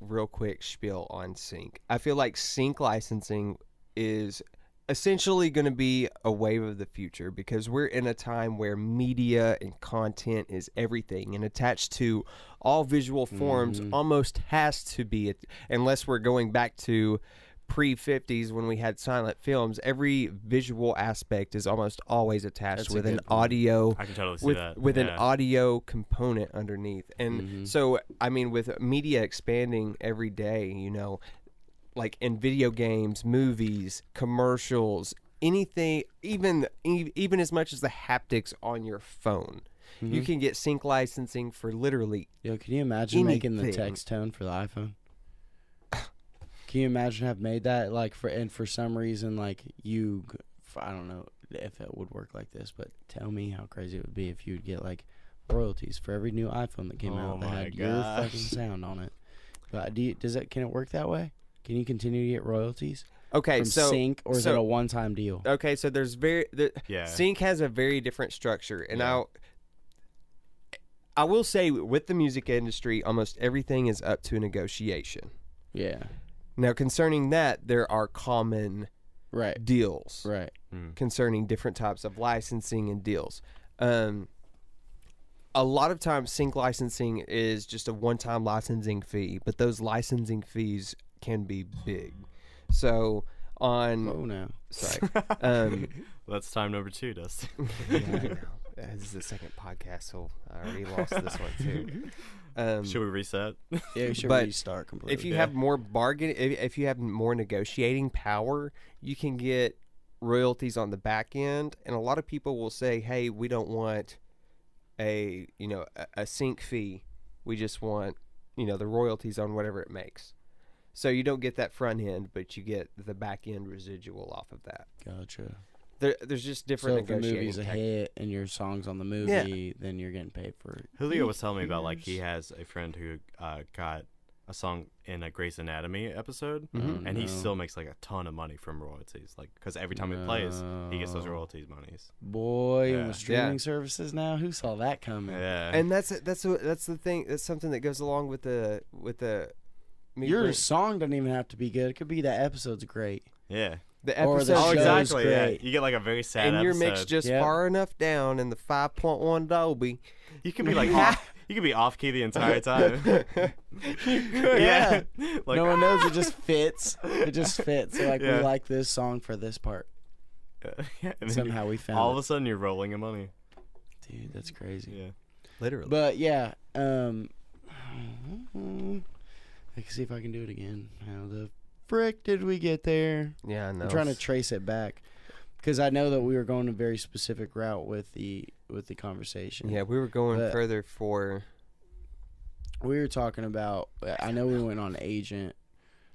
real quick spiel on sync. I feel like sync licensing is essentially going to be a wave of the future because we're in a time where media and content is everything, and attached to all visual forms almost has to be it, unless we're going back to pre-50s when we had silent films. Every visual aspect is almost always attached with an audio. I can totally see with that. with an Yeah. audio component underneath. And so with media expanding every day, like in video games, movies, commercials, anything, even as much as the haptics on your phone, you can get sync licensing for literally Yo, can you imagine making the anything. text tone for the iPhone? Can you imagine have made that for some reason I don't know if it would work like this, but tell me how crazy it would be if you'd get royalties for every new iPhone that came out that my had your gosh. fucking sound on it. But can it work that way? Can you continue to get royalties okay. from So sync, or is it a one-time deal? okay, so there's Yeah. sync has a very different structure, and I will say with the music industry, almost everything is up to negotiation. Yeah. Now, concerning that, there are common Right. deals Right. concerning different types of licensing and deals. a lot of times sync licensing is just a one-time licensing fee, but those licensing fees can be big. So on Oh no. sorry. That's time number 2, Dustin. Yeah, I know. This is the second podcast, so I already lost this one too. Should we reset? Yeah, we should But restart completely. If you have more if you have more negotiating power, you can get royalties on the back end, and a lot of people will say, "Hey, we don't want a sync fee. We just want the royalties on whatever it makes." So you don't get that front end, but you get the back end residual off of that. Gotcha. There's just different So if the negotiating movie's a hit and your song's on the movie, then you're getting paid for it. Julio was telling me about like he has a friend who got a song in a Grey's Anatomy episode, and he still makes like a ton of money from royalties, like because every time it plays, he gets those royalties monies. Boy, Yeah. with streaming services now, who saw that coming? Yeah, And that's the thing. That's something that goes along with the. Your song doesn't even have to be good. It could be that episode's great. yeah. The Or episode the Oh, show's exactly. Yeah, great. you get like a very sad and episode. you're mixed just Yep. far enough down in the 5.1 Dolby. You can be like off. You can be off key the entire time. Yeah. Like, No one knows. It just fits. It just fits. So, like, Yeah. we like this song for this part. yeah, and then Somehow we found all it. of a sudden you're rolling in money. Dude, that's crazy. Yeah. Literally. But, yeah. I can see if I can do it again. How the frick did we get there? Yeah, I know. I'm trying to trace it back. Because I know that we were going a very specific route with the conversation. Yeah, we were going But- further for. We were talking about. I know we went on agent.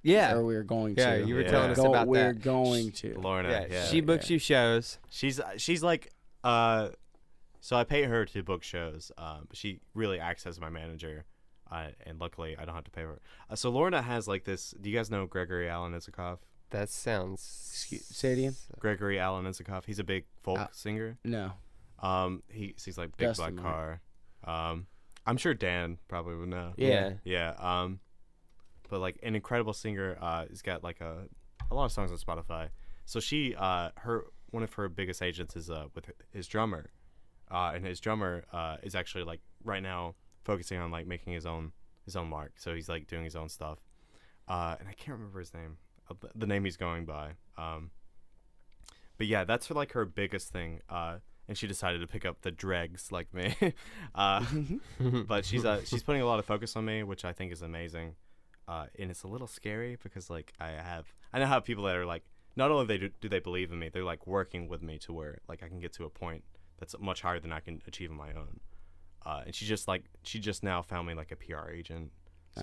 Yeah. Or we were going Yeah, to. you were Yeah. telling us Go- about we're that. going to. Lorna. Yeah, Yeah. she books you shows. She's like so I pay her to book shows, but she really acts as my manager, and luckily I don't have to pay her. So Lorna has like this. Do you guys know Gregory Alan Isikoff? That sounds. Say it again? Gregory Alan Isikoff. He's a big folk singer. No. He's like Big Dustin Black might. Car. I'm sure Dan probably would know. Yeah. Yeah. But like an incredible singer. He's got like a lot of songs on Spotify. So she one of her biggest agents is with his drummer, and his drummer is actually like right now focusing on like making his own mark. So he's like doing his own stuff. And I can't remember his name, the name he's going by. But yeah, that's for like her biggest thing. And she decided to pick up the dregs like me. But she's putting a lot of focus on me, which I think is amazing. And it's a little scary because like I know how people that are like, not only do they believe in me, they're like working with me to where like I can get to a point that's much higher than I can achieve on my own. And she just now found me like a PR agent.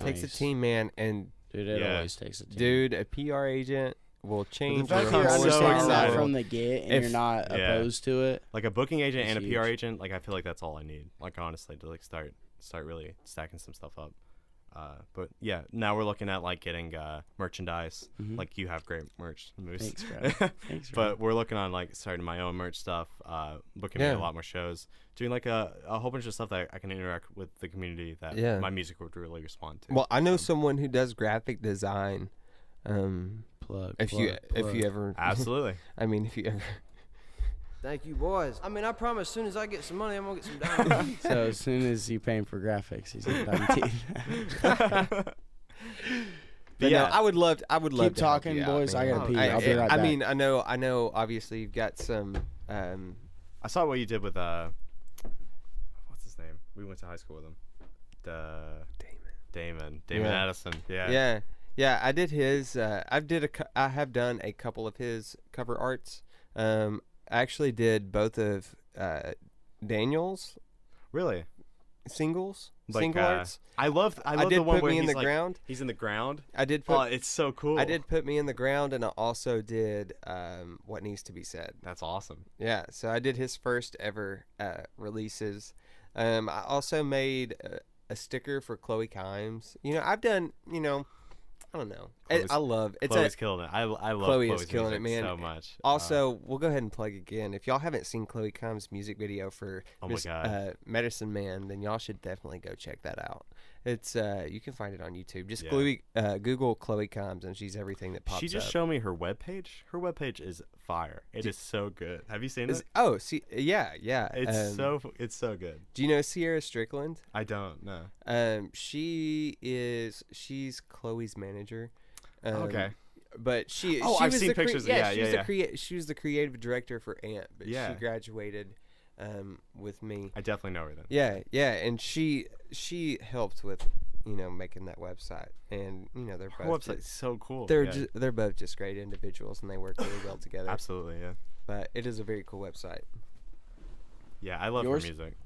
Takes a Nice. team, man, and Dude, it Yeah. always takes a team. dude, a PR agent will The change fact your that you're I'm whole so understanding that excited. from the get and If- you're not Yeah. opposed to it. Like a booking agent That's and a PR huge. agent, like I feel like that's all I need. Like honestly, to like start really stacking some stuff up. But yeah, now we're looking at like getting merchandise. Mhm. Like you have great merch, Moose. Thanks, bro. Thanks, bro. But we're looking on like starting my own merch stuff, booking me Yeah. a lot more shows, doing like a whole bunch of stuff that I can interact with the community that Yeah. my music would really respond to. Well, I know someone who does graphic design. Plug. If you ever, Absolutely. I mean, if you ever. Thank you, boys. I mean, I promise, as soon as I get some money, I'm gonna get some diamonds. So as soon as you pay him for graphics, he's gonna dive teeth. But yeah. no, I would love. Keep to help talking, you out, boys. I man. gotta pee. I'll be right back. I mean, I know. Obviously, you've got some. I saw what you did with what's his name? We went to high school with him. Damon Yeah. Addison. Yeah. Yeah. I did his. I have done a couple of his cover arts. I actually did both of Daniel's Really? singles. Like, single arts. I love did the one put where me in he's the like, ground. he's in the ground. I did Oh, put. it's so cool. I did put me in the ground, and I also did what needs to be said. That's awesome. Yeah, so I did his first ever releases. I also made a sticker for Chloe Kimes. I've done. I don't know. Chloe's- I love it's Chloe's killing it. I love Chloe is Chloe's killing it, music man. so much. Also, we'll go ahead and plug again. If y'all haven't seen Chloe Kimes' music video for Oh my God. Medicine Man, then y'all should definitely go check that out. It's you can find it on YouTube. Just Yeah. Google Chloe Combs, and she's everything that pops up. She just showed me her webpage. Her webpage is fire. It is so good. Have you seen it? Oh, see, yeah. It's so good. Do you know Sierra Strickland? I don't know. She's Chloe's manager. Okay. But she I've was seen the pictures. she was the creative director for Ant, but she graduated with me. I definitely know her then. Yeah, and she helped with making that website, and they're Her both website's so cool. they're both just great individuals, and they work really well together. Absolutely, yeah. But it is a very cool website. Yeah, I love Yours? her music.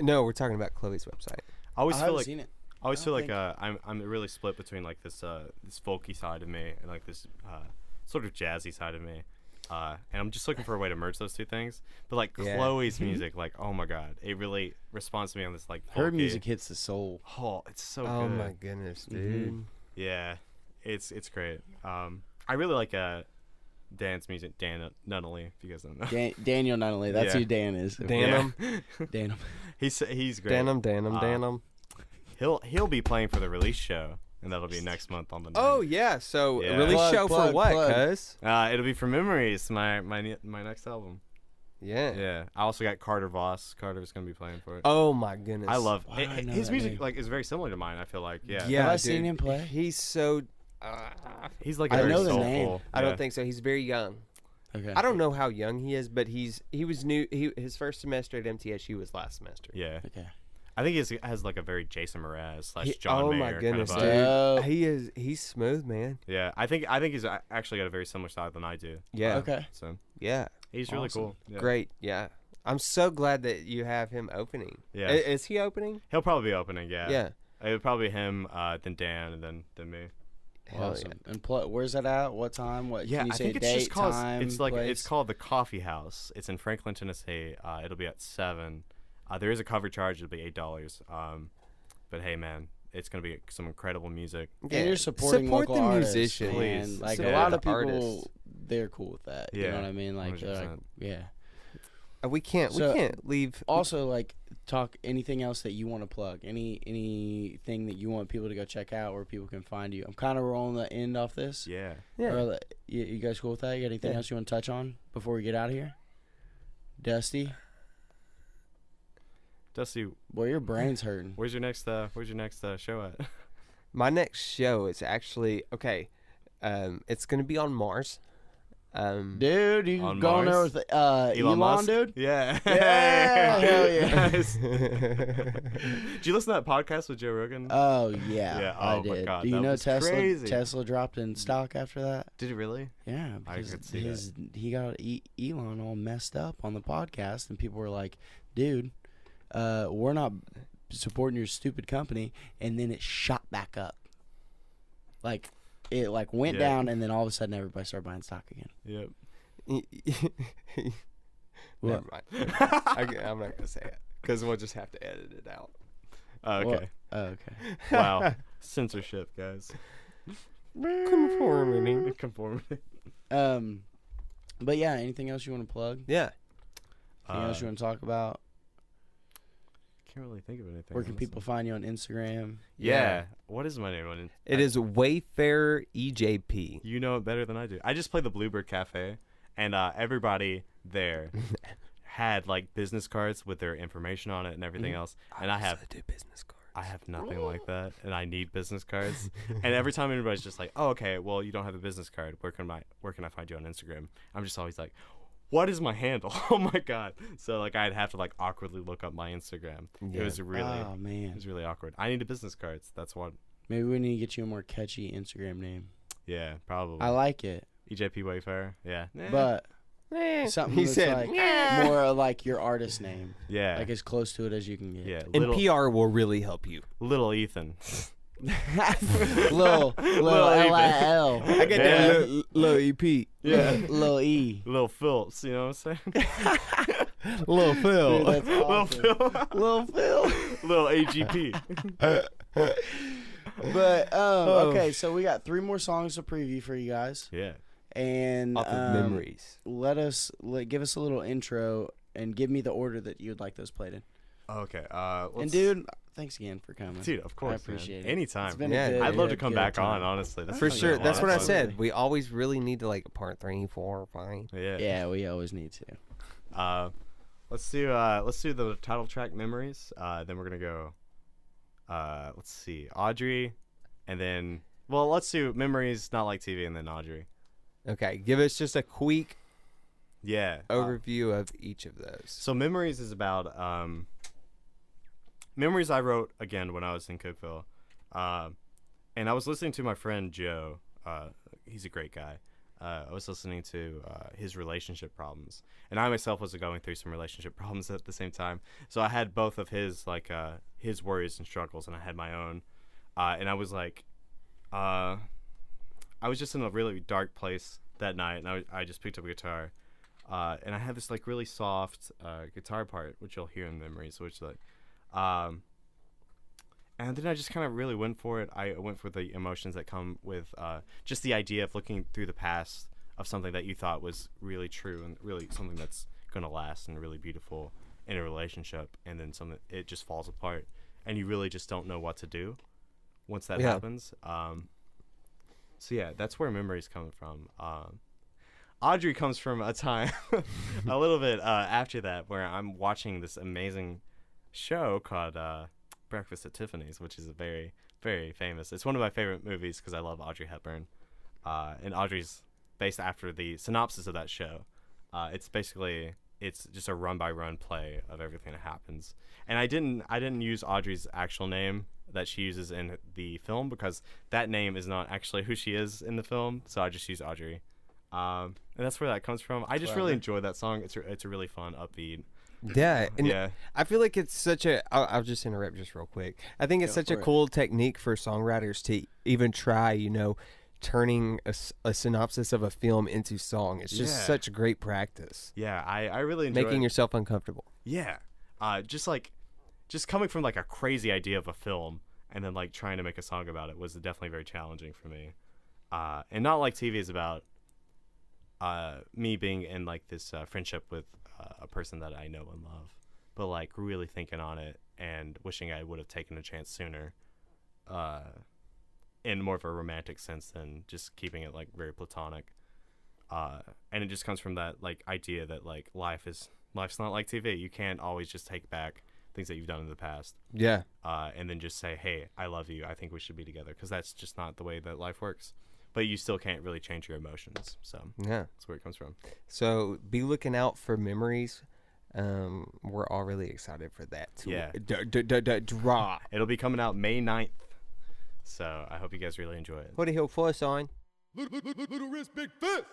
No, we're talking about Chloe's website. I always I feel haven't like seen it. I always I feel don't like I'm really split between like this folky side of me and like this sort of jazzy side of me. And I'm just looking for a way to merge those two things. But like Chloe's music, like oh my god, it really responds to me on this like Her folky- music hits the soul. Oh, it's so Oh good. my goodness, dude. Yeah, it's great. I really like Dan's music, Dan Nunnally, if you guys don't know. Daniel Nunnally. That's who Dan is. Danum. Danum. He's great. Danum. He'll be playing for the release show, and that'll be next month on the 9th. Oh yeah, so Yeah. release Plug, show plug, for what, plug. cuz? It'll be for Memories, my next album. Yeah. Yeah, I also got Carter Voss. Carter's gonna be playing for it. Oh my goodness. I love Why do I know his that music. name? Like is very similar to mine. I feel like yeah. Yeah, Have I dude. seen him play? He's so He's like I very know the soulful. name. I Yeah. don't think so. He's very young. Okay. I don't know how young he is, but he was new. His first semester at MTSU was last semester. Yeah, Okay. I think he has like a very Jason Mraz / He- John oh Mayer my goodness, kind of vibe. dude. Dope. He's smooth, man. Yeah, I think he's actually got a very similar style than I do. Yeah. Okay. So Yeah. he's really Awesome. cool. Yeah. Great. Yeah. I'm so glad that you have him opening. Yeah. Is he opening? He'll probably be opening. Yeah. Yeah. It would probably be him, then Dan, and then me. Hell Awesome. And where's that at? What time? What? Yeah, Can you I say think it's date, just called. time, It's like place? it's called the Coffee House. It's in Franklin, Tennessee. It'll be at 7. There is a cover charge. It'll be $8. But hey, man, it's gonna be some incredible music. And you're supporting Support local the artists, musicians. and Please. like Support a lot the of people, artists. they're cool with that. You Yeah, know what I mean? Like, they're like 100%. yeah. We can't leave. Also, like, talk anything else that you want to plug. Anything that you want people to go check out, where people can find you. I'm kind of rolling the end off this. Yeah. Yeah. Or, you guys cool with that? You got anything else you want to touch on before we get out of here? Dusty, Dusty, boy, your brain's hurting. where's your next show at? My next show is actually it's gonna be on Mars. Dude, you On going there Mars? with Elon Musk? dude? Yeah. Yeah, hell yeah. Nice. Did you listen to that podcast with Joe Rogan? Oh yeah, Yeah, I oh my did. God, Do you that know was Tesla? crazy. Tesla dropped in stock after that. Did he really? Yeah, I because could see that. he got Elon all messed up on the podcast, and people were like, "Dude, we're not supporting your stupid company," and then it shot back up. Like it went Yeah. down, and then all of a sudden everybody started buying stock again. Yep. Never mind. I'm not gonna say it because we'll just have to edit it out. Oh, okay. Oh, okay. Wow. Censorship, guys. Conformity. Conformity. But yeah, anything else you want to plug? Yeah. Anything else you want to talk about? Can't really think of anything. Where can honestly. people find you on Instagram? Yeah. What is my name on it? It is Wayfarer EJP. You know it better than I do. I just play the Bluebird Cafe, and everybody there had like business cards with their information on it and everything else. And I have do business cards. I have nothing like that, and I need business cards. And every time anybody's just like, "Oh, okay, well, you don't have a business card. Where can I find you on Instagram?" I'm just always like, "What is my handle?" Oh my god! So like, I'd have to like awkwardly look up my Instagram. Yeah. It was really, Oh it man, was really awkward. I need a business cards. That's what. maybe we need to get you a more catchy Instagram name. Yeah, probably. I like it, EJP Wayfarer. Yeah. but something He that's said, like more like your artist name, Yeah. like as close to it as you can get. Yeah. And PR will really help you. Little Ethan. Lil L-I-L. I get Yeah. that little EP. Yeah. Lil E. Little Phillips. You know what I'm saying? Little Phil. Dude, that's Little awesome. Phil. Lil Phil. Little AGP. But okay, so we got 3 more songs to preview for you guys, Yeah. and Off of memories. give us a little intro and give me the order that you'd like those played in. Okay. And dude, thanks again for coming. Dude, of course, I appreciate man. it. Anytime. It's been Yeah, a good, I'd love to good- come good back time. on, honestly. That's For been sure. a lot That's of what I fun. said. We always really need to like a part 3, 4, 5. Yeah. Yeah, we always need to. Let's do the title track Memories. Then we're gonna go. Let's see, Audrey, and then let's do Memories, Not Like TV, and then Audrey. Okay, give us just a quick overview of each of those. So Memories is about Memories I wrote again when I was in Cookeville, and I was listening to my friend Joe. He's a great guy. I was listening to his relationship problems, and I myself was going through some relationship problems at the same time. So I had both of his his worries and struggles, and I had my own. And I was like, I was just in a really dark place that night, and I just picked up a guitar, and I had this like really soft guitar part, which you'll hear in Memories, which and then I just kind of really went for it. I went for the emotions that come with just the idea of looking through the past of something that you thought was really true and really something that's going to last and really beautiful in a relationship, and then it just falls apart, and you really just don't know what to do once that happens. So yeah, that's where Memories coming from. Audrey comes from a time a little bit after that, where I'm watching this amazing show called Breakfast at Tiffany's, which is a very, very famous. It's one of my favorite movies because I love Audrey Hepburn. And Audrey's based after the synopsis of that show. It's just a run-by-run play of everything that happens. And I didn't use Audrey's actual name that she uses in the film because that name is not actually who she is in the film. So I just use Audrey. And that's where that comes from. I just really enjoy that song. It's a really fun, upbeat. Yeah, and I feel like it's such a. I'll just interrupt just real quick. I think it's such a cool technique for songwriters to even try, turning a synopsis of a film into song. It's just such great practice. Yeah, I really enjoy making yourself uncomfortable. Yeah, just coming from like a crazy idea of a film and then like trying to make a song about it was definitely very challenging for me. And Not Like TV is about me being in like this friendship with a person that I know and love, but like really thinking on it and wishing I would have taken a chance sooner, in more of a romantic sense than just keeping it like very platonic. And it just comes from that like idea that like life's not like TV. You can't always just take back things that you've done in the past. Yeah. And then just say, hey, I love you. I think we should be together, because that's just not the way that life works. But you still can't really change your emotions. So yeah, that's where it comes from. So be looking out for Memories. We're all really excited for that to drop. It'll be coming out May 9th. So I hope you guys really enjoy it. What do you hope for, sign? Little wrist, big fist.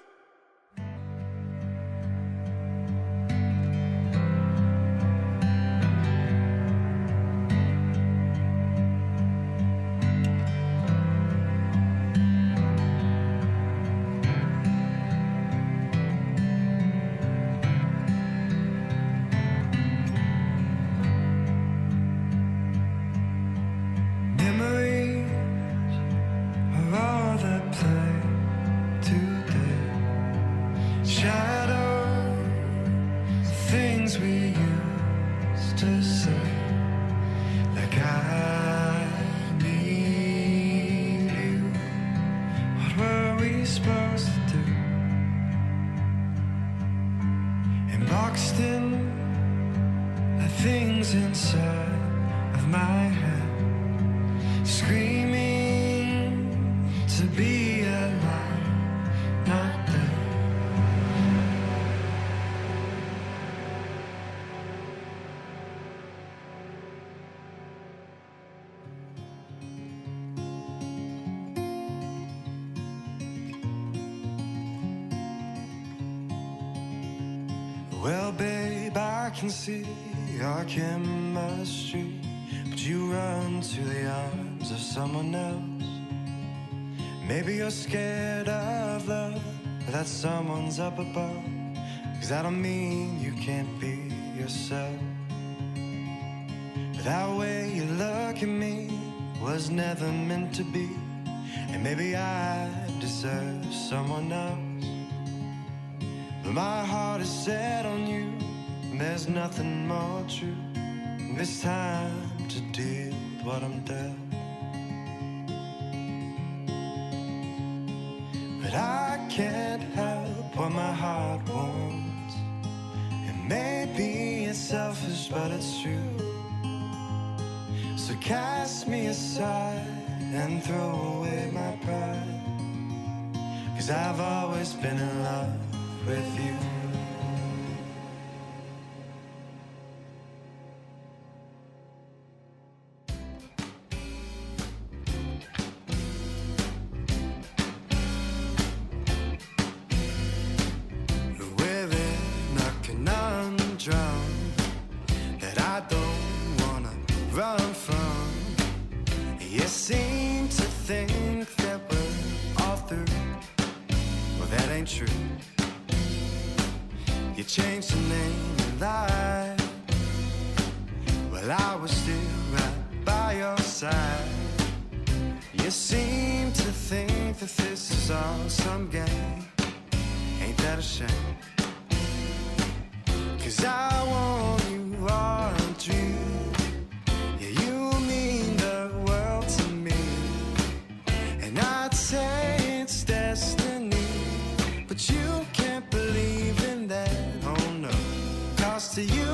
Well, babe, I can see our chemistry, but you run to the arms of someone else. Maybe you're scared of love, but that someone's up above, 'cause I don't mean you can't be yourself. But that way you look at me was never meant to be, and maybe I deserve someone else. But my heart is set on you, and there's nothing more true. And this time to deal with what I'm dealt. But I can't help what my heart wants. And maybe it's selfish, but it's true. So cast me aside and throw away my pride. 'Cause I've always been in love with you. We're in a conundrum that I don't wanna run from. You seem to think that we're all through. Well, that ain't true. You changed your name and lied. Well, I was still right by your side. You seem to think that this is all some game. Ain't that a shame? 'Cause I want you, aren't you? Yeah, you mean the world to me. And I'd say it's destiny, but you can't believe in that, oh no. 'Cause to you